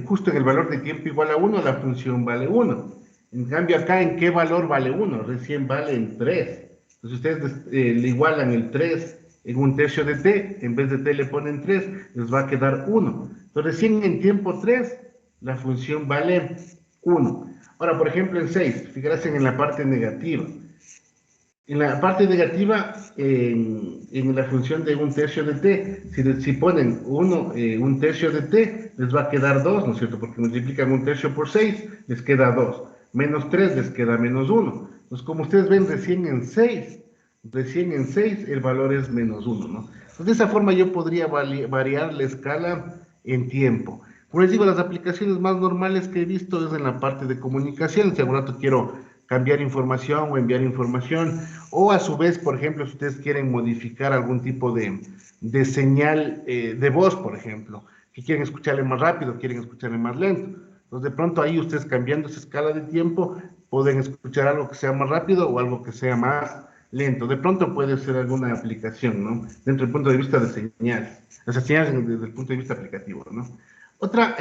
justo en el valor de tiempo igual a 1, la función vale 1. En cambio acá, ¿en qué valor vale 1? Recién vale en 3. Entonces ustedes le igualan el 3 en 1/3 de t, en vez de t le ponen 3, les va a quedar 1. Entonces recién en tiempo 3, la función vale 1. Ahora, por ejemplo, en 6, fíjense en la parte negativa. En la parte negativa, en la función de 1/3 de t, si ponen 1/3 de t, les va a quedar 2, ¿no es cierto? Porque multiplican 1/3 por 6, les queda 2. Menos 3 les queda menos 1. Entonces, como ustedes ven, recién en 6 el valor es menos 1, ¿no? Entonces, de esa forma yo podría variar la escala en tiempo. Como les digo, las aplicaciones más normales que he visto es en la parte de comunicación. Si algún rato quiero cambiar información o enviar información, o a su vez, por ejemplo, si ustedes quieren modificar algún tipo de señal de voz, por ejemplo, que quieren escucharle más rápido, quieren escucharle más lento. Entonces, de pronto ahí ustedes cambiando esa escala de tiempo, pueden escuchar algo que sea más rápido o algo que sea más lento. De pronto puede ser alguna aplicación, ¿no? Dentro del punto de vista de señales. Esas señales desde el punto de vista aplicativo, ¿no? Otra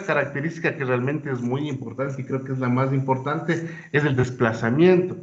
característica que realmente es muy importante y creo que es la más importante es el desplazamiento.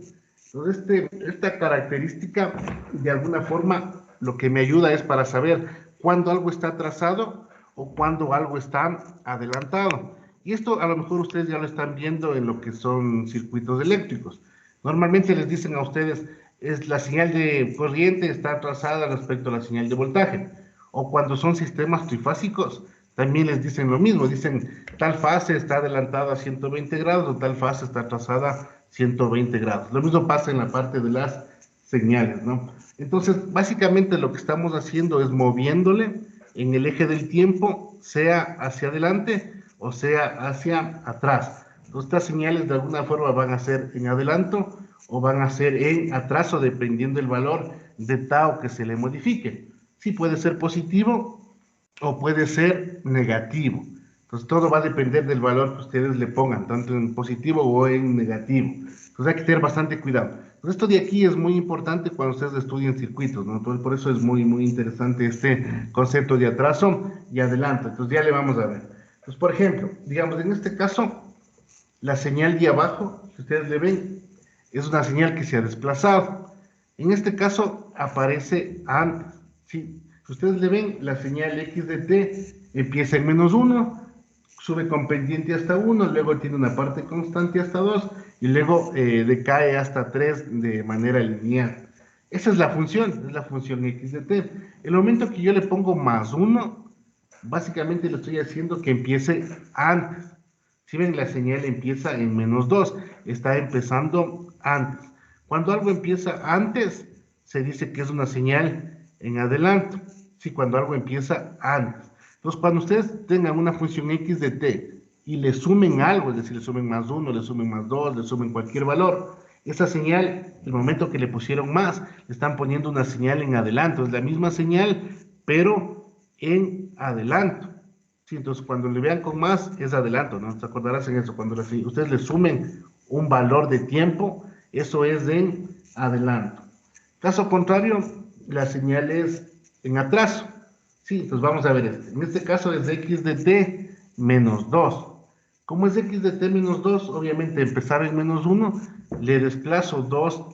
Entonces, esta característica, de alguna forma, lo que me ayuda es para saber cuándo algo está atrasado o cuándo algo está adelantado. Y esto a lo mejor ustedes ya lo están viendo en lo que son circuitos eléctricos. Normalmente les dicen a ustedes, es la señal de corriente está atrasada respecto a la señal de voltaje. O cuando son sistemas trifásicos, también les dicen lo mismo, dicen tal fase está adelantada a 120 grados o tal fase está atrasada 120 grados. Lo mismo pasa en la parte de las señales, ¿no? Entonces, básicamente lo que estamos haciendo es moviéndole en el eje del tiempo, sea hacia adelante o sea hacia atrás. Entonces, estas señales de alguna forma van a ser en adelanto o van a ser en atraso, dependiendo del valor de tau que se le modifique. Sí puede ser positivo o puede ser negativo. Entonces todo va a depender del valor que ustedes le pongan, tanto en positivo o en negativo. Entonces hay que tener bastante cuidado. Entonces esto de aquí es muy importante cuando ustedes estudian circuitos, ¿no? Entonces por eso es muy, muy interesante este concepto de atraso y adelanto. Entonces ya le vamos a ver. Entonces, por ejemplo, digamos en este caso, la señal de abajo, si ustedes le ven, es una señal que se ha desplazado. En este caso aparece antes, ¿sí? Si ustedes le ven, la señal x de t empieza en -1, sube con pendiente hasta 1, luego tiene una parte constante hasta 2 y luego decae hasta 3 de manera lineal. Esa es la función x de t. El momento que yo le pongo +1, básicamente le estoy haciendo que empiece antes. Si ven, la señal empieza en -2, está empezando antes. Cuando algo empieza antes, se dice que es una señal en adelanto. Sí, cuando algo empieza antes. Entonces, cuando ustedes tengan una función x de t y le sumen algo, es decir, le sumen +1, le sumen +2, le sumen cualquier valor, esa señal, el momento que le pusieron más, le están poniendo una señal en adelanto. Es la misma señal, pero en adelanto. Sí, entonces cuando le vean con más es adelanto, ¿no? Te acordarás en eso, cuando ustedes le sumen un valor de tiempo, eso es en adelanto. Caso contrario, la señal es en atraso. Sí, entonces vamos a ver este. En este caso es x de t menos 2. Como es x de t menos 2, obviamente empezar en -1, le desplazo 2,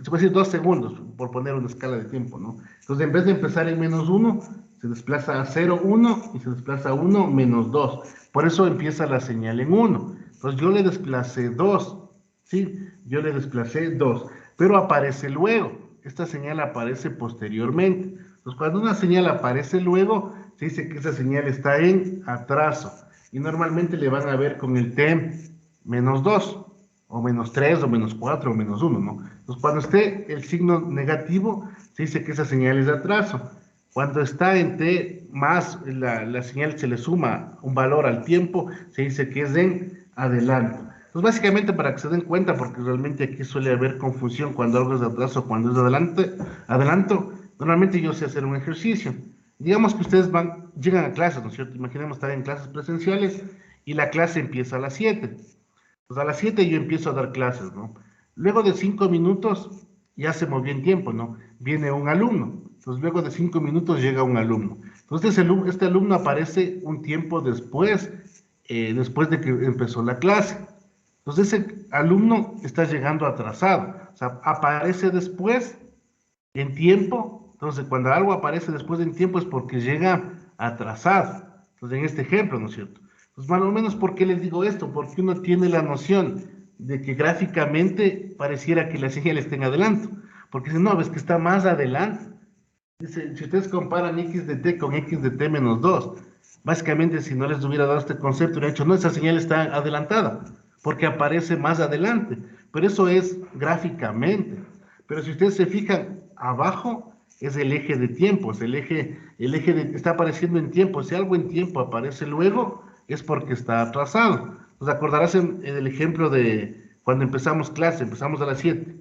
se puede decir 2 segundos, por poner una escala de tiempo, ¿no? Entonces en vez de empezar en -1, se desplaza a 0, 1 y se desplaza a 1, -2. Por eso empieza la señal en 1. Entonces yo le desplacé 2, ¿sí? Yo le desplacé 2, pero aparece luego. Esta señal aparece posteriormente. Entonces cuando una señal aparece luego, se dice que esa señal está en atraso. Y normalmente le van a ver con el t -2, o -3, o -4, o -1, ¿no? Entonces cuando esté el signo negativo, se dice que esa señal es de atraso. Cuando está en t más la señal se le suma un valor al tiempo, se dice que es en adelanto. Entonces, básicamente para que se den cuenta, porque realmente aquí suele haber confusión cuando algo es de atraso, cuando es de adelanto, normalmente yo sé hacer un ejercicio. Digamos que ustedes llegan a clases, ¿no es cierto? Imaginemos estar en clases presenciales y la clase empieza a las 7. Pues a las 7 yo empiezo a dar clases, ¿no? Luego de 5 minutos ya se movió en tiempo, ¿no? Viene un alumno. Entonces luego de 5 minutos llega un alumno. Entonces este alumno aparece un tiempo después, después de que empezó la clase. Entonces ese alumno está llegando atrasado. O sea, aparece después en tiempo. Entonces cuando algo aparece después en tiempo es porque llega atrasado. Entonces en este ejemplo, ¿no es cierto? Pues más o menos, ¿por qué les digo esto? Porque uno tiene la noción de que gráficamente pareciera que la señal está en adelanto. Porque si no, ves que está más adelante. Dice, si ustedes comparan x de t con x de t menos 2, básicamente si no les hubiera dado este concepto, hubieran dicho, no, esa señal está adelantada, porque aparece más adelante. Pero eso es gráficamente. Pero si ustedes se fijan, abajo es el eje de tiempo, es está apareciendo en tiempo. Si algo en tiempo aparece luego, es porque está atrasado. ¿Os acordarás en el ejemplo de cuando empezamos clase, empezamos a las 7?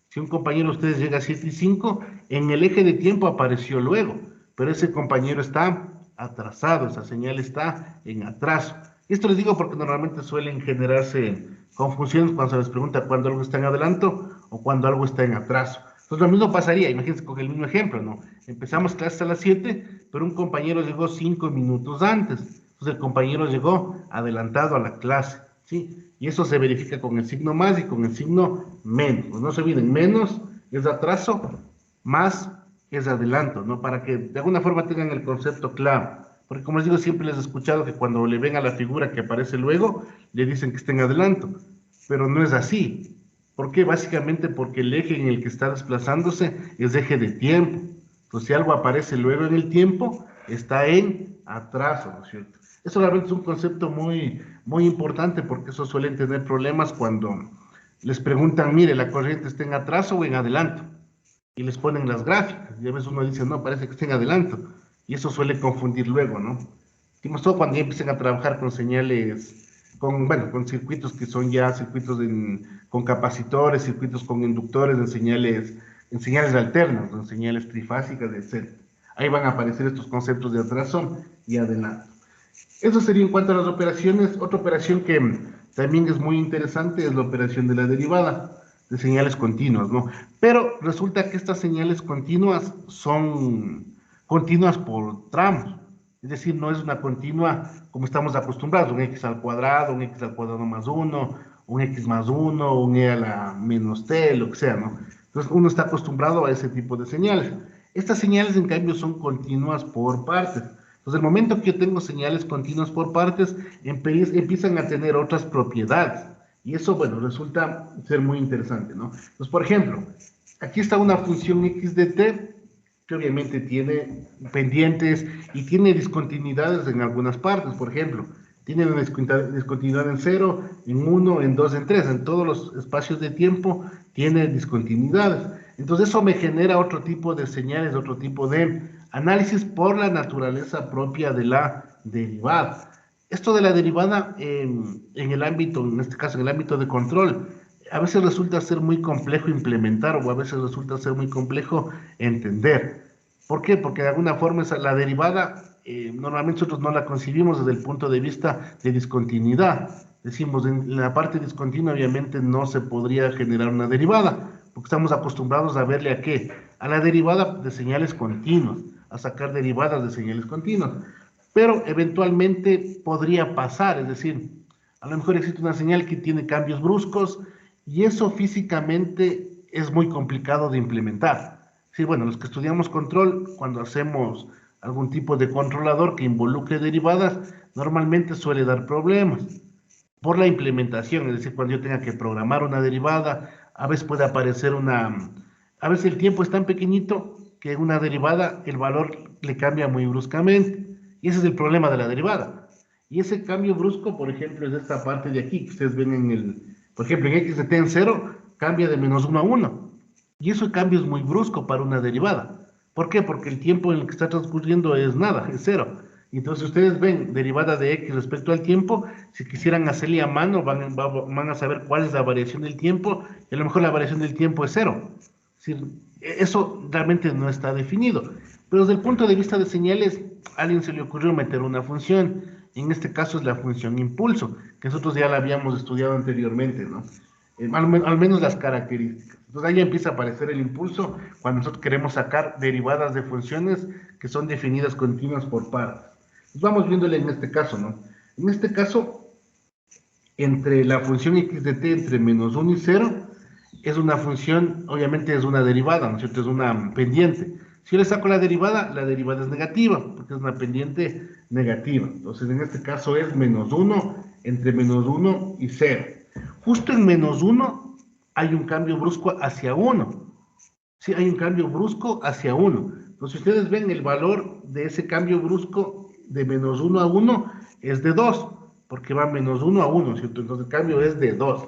Si un compañero de ustedes llega a 7 y 5, en el eje de tiempo apareció luego, pero ese compañero está atrasado, esa señal está en atraso. Esto les digo porque normalmente suelen generarse confusiones cuando se les pregunta cuándo algo está en adelanto o cuando algo está en atraso. Entonces lo mismo pasaría, imagínense con el mismo ejemplo, ¿no? Empezamos clases a las 7, pero un compañero llegó 5 minutos antes. Entonces el compañero llegó adelantado a la clase, ¿sí? Y eso se verifica con el signo más y con el signo menos. Pues no se olviden, menos es atraso, más es adelanto, ¿no? Para que de alguna forma tengan el concepto claro. Porque como les digo, siempre les he escuchado que cuando le ven a la figura que aparece luego, le dicen que está en adelanto. Pero no es así. ¿Por qué? Básicamente porque el eje en el que está desplazándose es eje de tiempo. Entonces, si algo aparece luego en el tiempo, está en atraso, ¿no es cierto? Eso realmente es un concepto muy importante porque eso suelen tener problemas cuando les preguntan, mire, ¿la corriente está en atraso o en adelanto? Y les ponen las gráficas. Y a veces uno dice, no, parece que está en adelanto. Y eso suele confundir luego, ¿no? Digamos, todo cuando ya empiezan a trabajar con señales, bueno, con circuitos que son ya circuitos con capacitores, circuitos con inductores, en señales alternas, en señales trifásicas, etc. Ahí van a aparecer estos conceptos de atraso y adelanto. Eso sería en cuanto a las operaciones. Otra operación que también es muy interesante es la operación de la derivada de señales continuas, ¿no? Pero resulta que estas señales continuas son continuas por tramos. Es decir, no es una continua como estamos acostumbrados, un x al cuadrado, un x al cuadrado más 1, un x más 1, un e a la menos t, lo que sea, ¿no? Entonces uno está acostumbrado a ese tipo de señales. Estas señales, en cambio, son continuas por partes. Entonces, el momento que yo tengo señales continuas por partes, empiezan a tener otras propiedades. Y eso, bueno, resulta ser muy interesante, ¿no? Entonces, por ejemplo, aquí está una función x de t, que obviamente tiene pendientes y tiene discontinuidades en algunas partes. Por ejemplo, tiene una discontinuidad en 0, en 1, en 2, en 3. En todos los espacios de tiempo tiene discontinuidades. Entonces eso me genera otro tipo de señales, otro tipo de análisis por la naturaleza propia de la derivada. Esto de la derivada en el ámbito, en este caso en el ámbito de control, a veces resulta ser muy complejo implementar o a veces resulta ser muy complejo entender. ¿Por qué? Porque de alguna forma la derivada normalmente nosotros no la concibimos desde el punto de vista de discontinuidad. Decimos, en la parte discontinua obviamente no se podría generar una derivada, porque estamos acostumbrados a verle a qué, a la derivada de señales continuas, a sacar derivadas de señales continuas. Pero eventualmente podría pasar, es decir, a lo mejor existe una señal que tiene cambios bruscos y eso físicamente es muy complicado de implementar. Sí, bueno, los que estudiamos control, cuando hacemos algún tipo de controlador que involucre derivadas, normalmente suele dar problemas por la implementación, es decir, cuando yo tenga que programar una derivada, a veces puede aparecer a veces el tiempo es tan pequeñito que una derivada, el valor le cambia muy bruscamente, y ese es el problema de la derivada. Y ese cambio brusco, por ejemplo, es esta parte de aquí, que ustedes ven por ejemplo, en x de t en 0, cambia de -1 a 1, y ese cambio es muy brusco para una derivada. ¿Por qué? Porque el tiempo en el que está transcurriendo es nada, es cero. Entonces, si ustedes ven derivada de x respecto al tiempo, si quisieran hacerle a mano, van a saber cuál es la variación del tiempo, y a lo mejor la variación del tiempo es cero. Es decir, eso realmente no está definido. Pero desde el punto de vista de señales, a alguien se le ocurrió meter una función, en este caso es la función impulso, que nosotros ya la habíamos estudiado anteriormente, ¿no? Al menos las características. Entonces ahí empieza a aparecer el impulso cuando nosotros queremos sacar derivadas de funciones que son definidas continuas por partes. Pues vamos viéndole en este caso, ¿no? En este caso, entre la función x de t entre -1 y 0, es una función, obviamente es una derivada, ¿no es cierto? Es una pendiente. Si yo le saco la derivada es negativa, porque es una pendiente negativa. Entonces, en este caso es -1 entre -1 y 0. Justo en -1 hay un cambio brusco hacia 1. Sí, hay un cambio brusco hacia 1. Entonces, si ustedes ven el valor de ese cambio brusco de -1 a 1 es de 2, porque va -1 a 1, ¿cierto? Entonces, el cambio es de 2.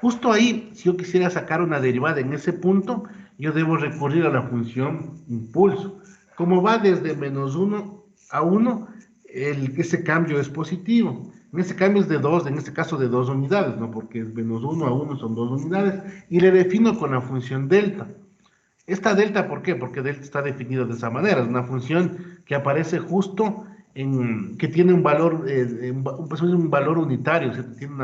Justo ahí, si yo quisiera sacar una derivada en ese punto, yo debo recurrir a la función impulso. Como va desde -1 a 1, ese cambio es positivo. En este cambio es de 2, en este caso de 2 unidades, ¿no? Porque es -1 a 1 son 2 unidades, y le defino con la función delta. Esta delta, ¿por qué? Porque delta está definido de esa manera, es una función que aparece justo que tiene un valor, pues un valor unitario, o sea, tiene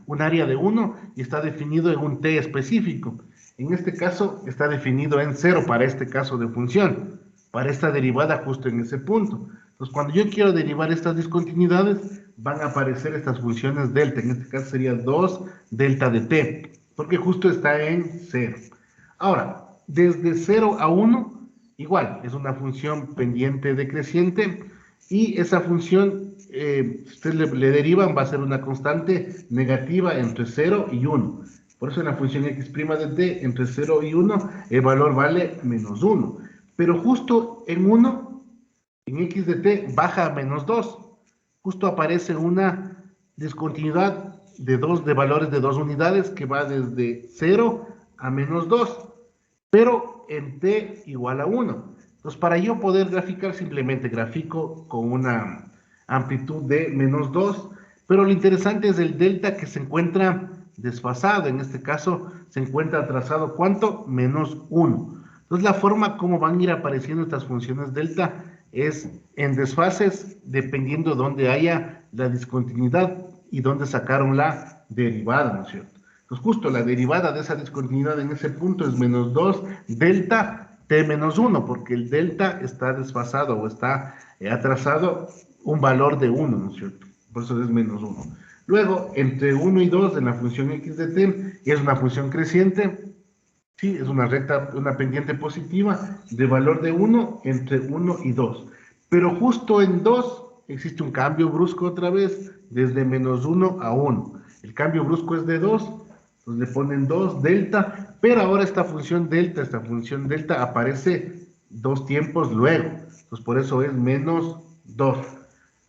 un área de 1 y está definido en un t específico. En este caso está definido en 0 para este caso de función, para esta derivada justo en ese punto. Entonces, cuando yo quiero derivar estas discontinuidades, van a aparecer estas funciones delta, en este caso sería 2 delta de t, porque justo está en 0. Ahora, desde 0 a 1, igual, es una función pendiente decreciente, y esa función, si ustedes le derivan, va a ser una constante negativa entre 0 y 1. Por eso en la función x' de t, entre 0 y 1, el valor vale -1. Pero justo en 1, en x de t, baja a -2. Justo aparece una discontinuidad de valores de 2 unidades que va desde 0 a -2, pero en t igual a 1. Entonces, para yo poder graficar, simplemente grafico con una amplitud de -2, pero lo interesante es el delta que se encuentra desfasado. En este caso, se encuentra trazado, ¿cuánto? -1. Entonces, la forma como van a ir apareciendo estas funciones delta es en desfases, dependiendo de dónde haya la discontinuidad y dónde sacaron la derivada, ¿no es cierto? Pues justo la derivada de esa discontinuidad en ese punto es -2 delta t-1, porque el delta está desfasado o está atrasado un valor de 1, ¿no es cierto? Por eso es -1. Luego, entre 1 y 2 en la función x de t, es una función creciente, sí, es una recta, una pendiente positiva de valor de 1 entre 1 y 2. Pero justo en 2 existe un cambio brusco otra vez, desde -1 a 1. El cambio brusco es de 2, entonces le ponen 2 delta, pero ahora esta función delta aparece 2 tiempos luego. Entonces por eso es -2.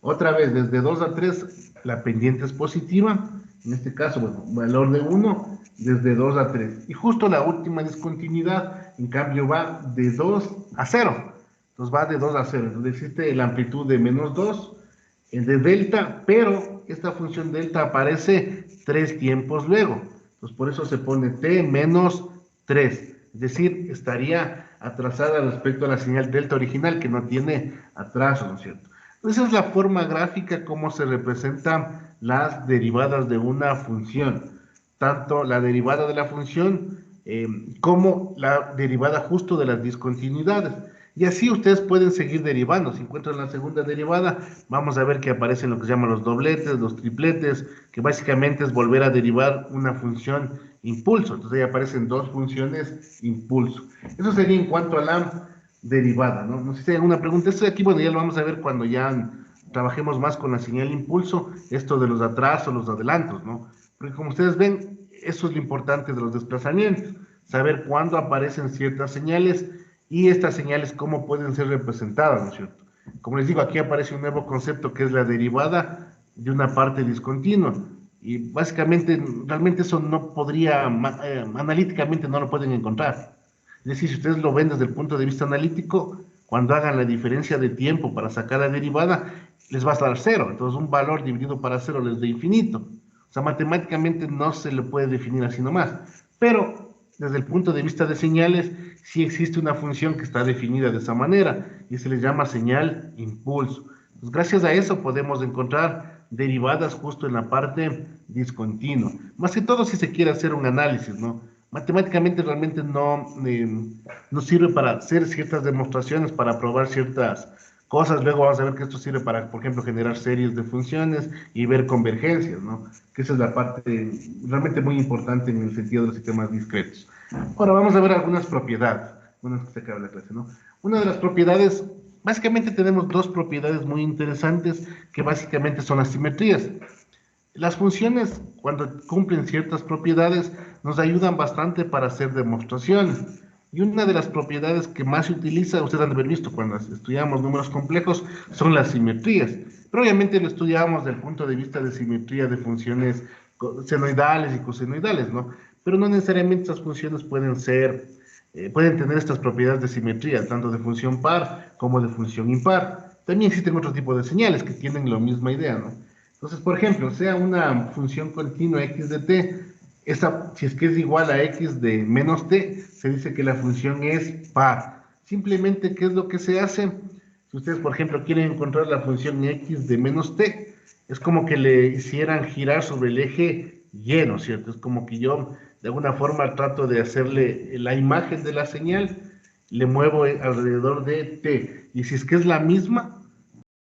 Otra vez, desde 2 a 3, la pendiente es positiva. En este caso, bueno, valor de 1, desde 2 a 3. Y justo la última discontinuidad, en cambio, va de 2 a 0. Entonces va de 2 a 0. Entonces existe la amplitud de -2 de delta, pero esta función delta aparece 3 tiempos luego. Entonces por eso se pone t menos 3. Es decir, estaría atrasada respecto a la señal delta original, que no tiene atraso, ¿no es cierto? Esa es la forma gráfica como se representan las derivadas de una función. Tanto la derivada de la función como la derivada justo de las discontinuidades. Y así ustedes pueden seguir derivando. Si encuentran la segunda derivada, vamos a ver que aparecen lo que se llaman los dobletes, los tripletes, que básicamente es volver a derivar una función impulso. Entonces ahí aparecen dos funciones impulso. Eso sería en cuanto a la derivada, ¿no? No sé si hay alguna pregunta. Esto de aquí, bueno, ya lo vamos a ver cuando ya trabajemos más con la señal impulso, esto de los atrasos, los adelantos, ¿no? Porque como ustedes ven, eso es lo importante de los desplazamientos, saber cuándo aparecen ciertas señales y estas señales cómo pueden ser representadas, ¿no es cierto? Como les digo, aquí aparece un nuevo concepto que es la derivada de una parte discontinua. Y básicamente, realmente eso no podría, analíticamente no lo pueden encontrar. Es decir, si ustedes lo ven desde el punto de vista analítico, cuando hagan la diferencia de tiempo para sacar la derivada, les va a dar cero. Entonces, un valor dividido para cero les da infinito. O sea, matemáticamente no se le puede definir así nomás. Pero, desde el punto de vista de señales, sí existe una función que está definida de esa manera y se le llama señal impulso. Pues gracias a eso podemos encontrar derivadas justo en la parte discontinua. Más que todo si se quiere hacer un análisis, ¿no? Matemáticamente realmente no sirve para hacer ciertas demostraciones, para probar ciertas cosas. Luego vamos a ver que esto sirve para, por ejemplo, generar series de funciones y ver convergencias, ¿no? Que esa es la parte realmente muy importante en el sentido de los sistemas discretos. Ahora vamos a ver algunas propiedades, unas que se acaba la clase, ¿no? Una de las propiedades, básicamente tenemos dos propiedades muy interesantes que básicamente son las simetrías. Las funciones, cuando cumplen ciertas propiedades, nos ayudan bastante para hacer demostraciones. Y una de las propiedades que más se utiliza, ustedes han de haber visto cuando estudiamos números complejos, son las simetrías. Pero obviamente lo estudiamos desde el punto de vista de simetría de funciones senoidales y cosenoidales, ¿no? Pero no necesariamente esas funciones pueden tener estas propiedades de simetría, tanto de función par como de función impar. También existen otro tipo de señales que tienen la misma idea, ¿no? Entonces, por ejemplo, sea una función continua x de t, si es que es igual a x de menos t, se dice que la función es par. Simplemente, ¿qué es lo que se hace? Si ustedes, por ejemplo, quieren encontrar la función x de menos t, es como que le hicieran girar sobre el eje y, ¿no es cierto? Es como que yo, de alguna forma, trato de hacerle la imagen de la señal, le muevo alrededor de t. Y si es que es la misma,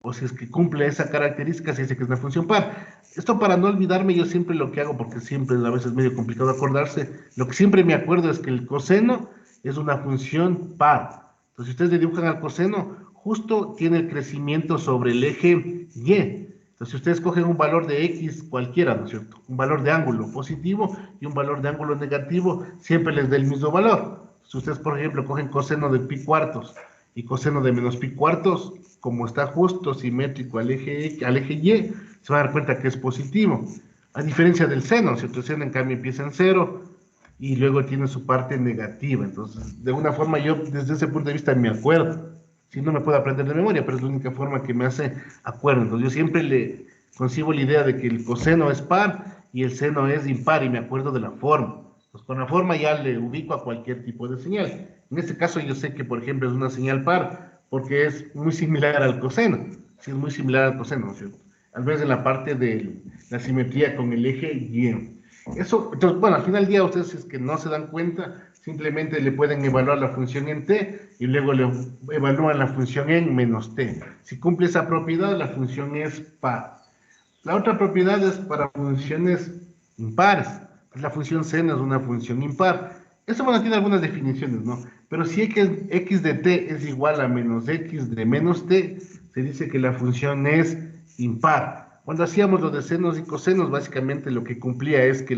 o si es que cumple esa característica, se dice que es una función par. Esto para no olvidarme, yo siempre lo que hago, porque siempre a veces es medio complicado acordarse, lo que siempre me acuerdo es que el coseno es una función par. Entonces, si ustedes le dibujan al coseno, justo tiene el crecimiento sobre el eje y. Entonces, si ustedes cogen un valor de x cualquiera, ¿no es cierto? Un valor de ángulo positivo y un valor de ángulo negativo, siempre les da el mismo valor. Si ustedes, por ejemplo, cogen coseno de pi cuartos y coseno de menos pi cuartos, como está justo simétrico al eje Y, se va a dar cuenta que es positivo. A diferencia del seno, ¿cierto? El seno en cambio empieza en cero y luego tiene su parte negativa. Entonces, de alguna forma yo desde ese punto de vista me acuerdo. Si no me puedo aprender de memoria, pero es la única forma que me hace acuerdo. Entonces yo siempre le concibo la idea de que el coseno es par y el seno es impar y me acuerdo de la forma. Pues con la forma ya le ubico a cualquier tipo de señal. En este caso yo sé que, por ejemplo, es una señal par porque es muy similar al coseno. Sí, es muy similar al coseno, ¿no es cierto? Al menos en la parte de la simetría con el eje Y. Eso, entonces, bueno, al final del día ustedes, si es que no se dan cuenta, simplemente le pueden evaluar la función en t y luego le evalúan la función en menos t. Si cumple esa propiedad, la función es par. La otra propiedad es para funciones impares. La función seno es una función impar. Eso, bueno, tiene algunas definiciones, ¿no? Pero si x de t es igual a menos x de menos t, se dice que la función es impar. Cuando hacíamos lo de senos y cosenos, básicamente lo que cumplía es que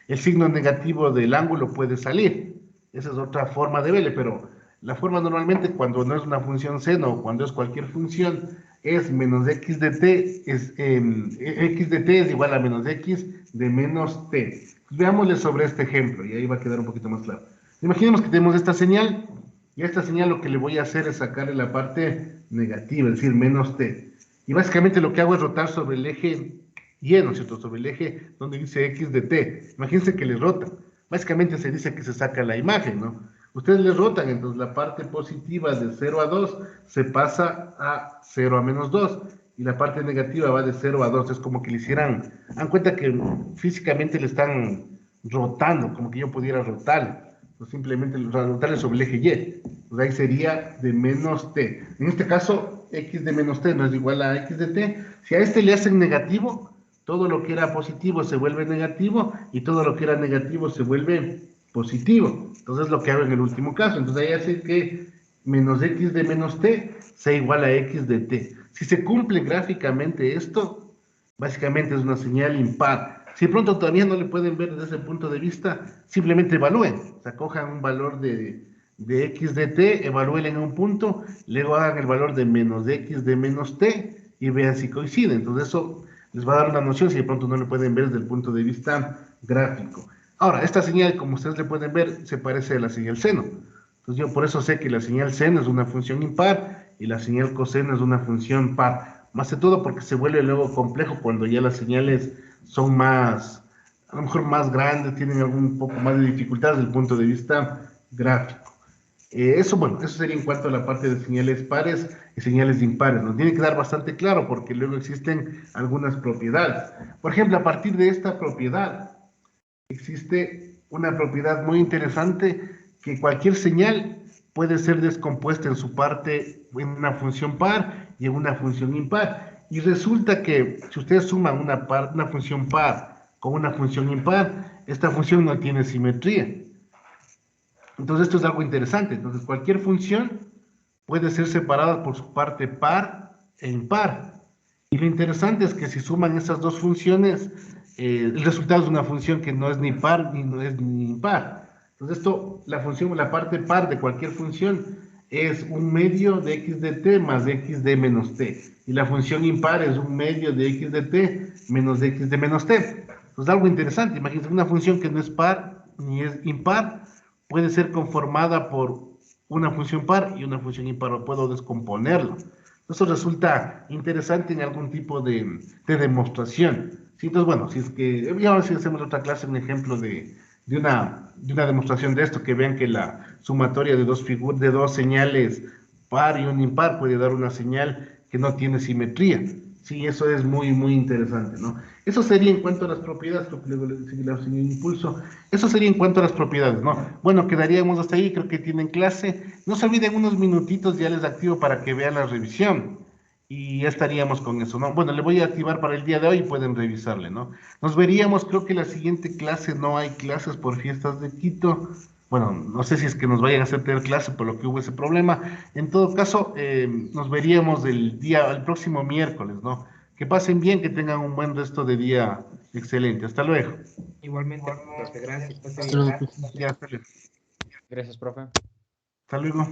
el signo negativo del ángulo puede salir. Esa es otra forma de verle, pero la forma normalmente cuando no es una función seno o cuando es cualquier función es menos x de t, x de t es igual a menos x de menos t. Pues veámosle sobre este ejemplo y ahí va a quedar un poquito más claro. Imaginemos que tenemos esta señal y a esta señal lo que le voy a hacer es sacarle la parte negativa, es decir, menos t. Y básicamente lo que hago es rotar sobre el eje y, ¿no es cierto? Sobre el eje donde dice x de t. Imagínense que le rotan. Básicamente se dice que se saca la imagen, ¿no? Ustedes le rotan, entonces la parte positiva de 0 a 2 se pasa a 0 a menos 2 y la parte negativa va de 0 a 2. Es como que le hicieran, dan cuenta que físicamente le están rotando, como que yo pudiera rotarle. O simplemente rotarle sobre el eje Y. Pues ahí sería de menos t. En este caso, x de menos t no es igual a x de t. Si a este le hacen negativo, todo lo que era positivo se vuelve negativo y todo lo que era negativo se vuelve positivo. Entonces es lo que hago en el último caso. Entonces ahí hace que menos x de menos t sea igual a x de t. Si se cumple gráficamente esto, básicamente es una señal impar. Si pronto todavía no le pueden ver desde ese punto de vista, simplemente evalúen. O sea, cojan un valor de x de t, evalúen en un punto, luego hagan el valor de menos x de menos t y vean si coincide. Entonces eso les va a dar una noción si de pronto no le pueden ver desde el punto de vista gráfico. Ahora, esta señal, como ustedes le pueden ver, se parece a la señal seno. Entonces yo por eso sé que la señal seno es una función impar y la señal coseno es una función par. Más que todo porque se vuelve luego complejo cuando ya las señales son más, a lo mejor más grandes, tienen algún poco más de dificultades desde el punto de vista gráfico. Eso, bueno, eso sería en cuanto a la parte de señales pares y señales impares. Nos tiene que dar bastante claro porque luego existen algunas propiedades. Por ejemplo, a partir de esta propiedad, existe una propiedad muy interesante que cualquier señal puede ser descompuesta en su parte en una función par y en una función impar. Y resulta que si ustedes suman una función par con una función impar, esta función no tiene simetría. Entonces esto es algo interesante. Entonces cualquier función puede ser separada por su parte par e impar. Y lo interesante es que si suman esas dos funciones, el resultado es una función que no es ni par ni no es ni impar. Entonces esto, la función, la parte par de cualquier función es un medio de x de t más x de menos t. Y la función impar es un medio de x de t menos de x de menos t. Entonces algo interesante, imagínense una función que no es par ni es impar, puede ser conformada por una función par y una función impar, o puedo descomponerlo. Eso resulta interesante en algún tipo de demostración. ¿Sí? Entonces, bueno, si es que, ya ahora sí hacemos otra clase, un ejemplo de una demostración de esto, que vean que la sumatoria de dos señales par y un impar puede dar una señal que no tiene simetría. Sí, eso es muy, muy interesante, ¿no? Eso sería en cuanto a las propiedades, lo que luego le sigue la señal impulso. Eso sería en cuanto a las propiedades, ¿no? Bueno, quedaríamos hasta ahí, creo que tienen clase. No se olviden unos minutitos, ya les activo para que vean la revisión. Y ya estaríamos con eso, ¿no? Bueno, le voy a activar para el día de hoy y pueden revisarle, ¿no? Nos veríamos, creo que la siguiente clase no hay clases por fiestas de Quito. Bueno, no sé si es que nos vayan a hacer tener clase por lo que hubo ese problema. En todo caso, nos veríamos el próximo miércoles, ¿no? Que pasen bien, que tengan un buen resto de día excelente. Hasta luego.
Igualmente, profe, gracias. Pase
Hasta
bien.
luego, profe.
Ya, hasta luego.
Gracias, profe.
Hasta luego.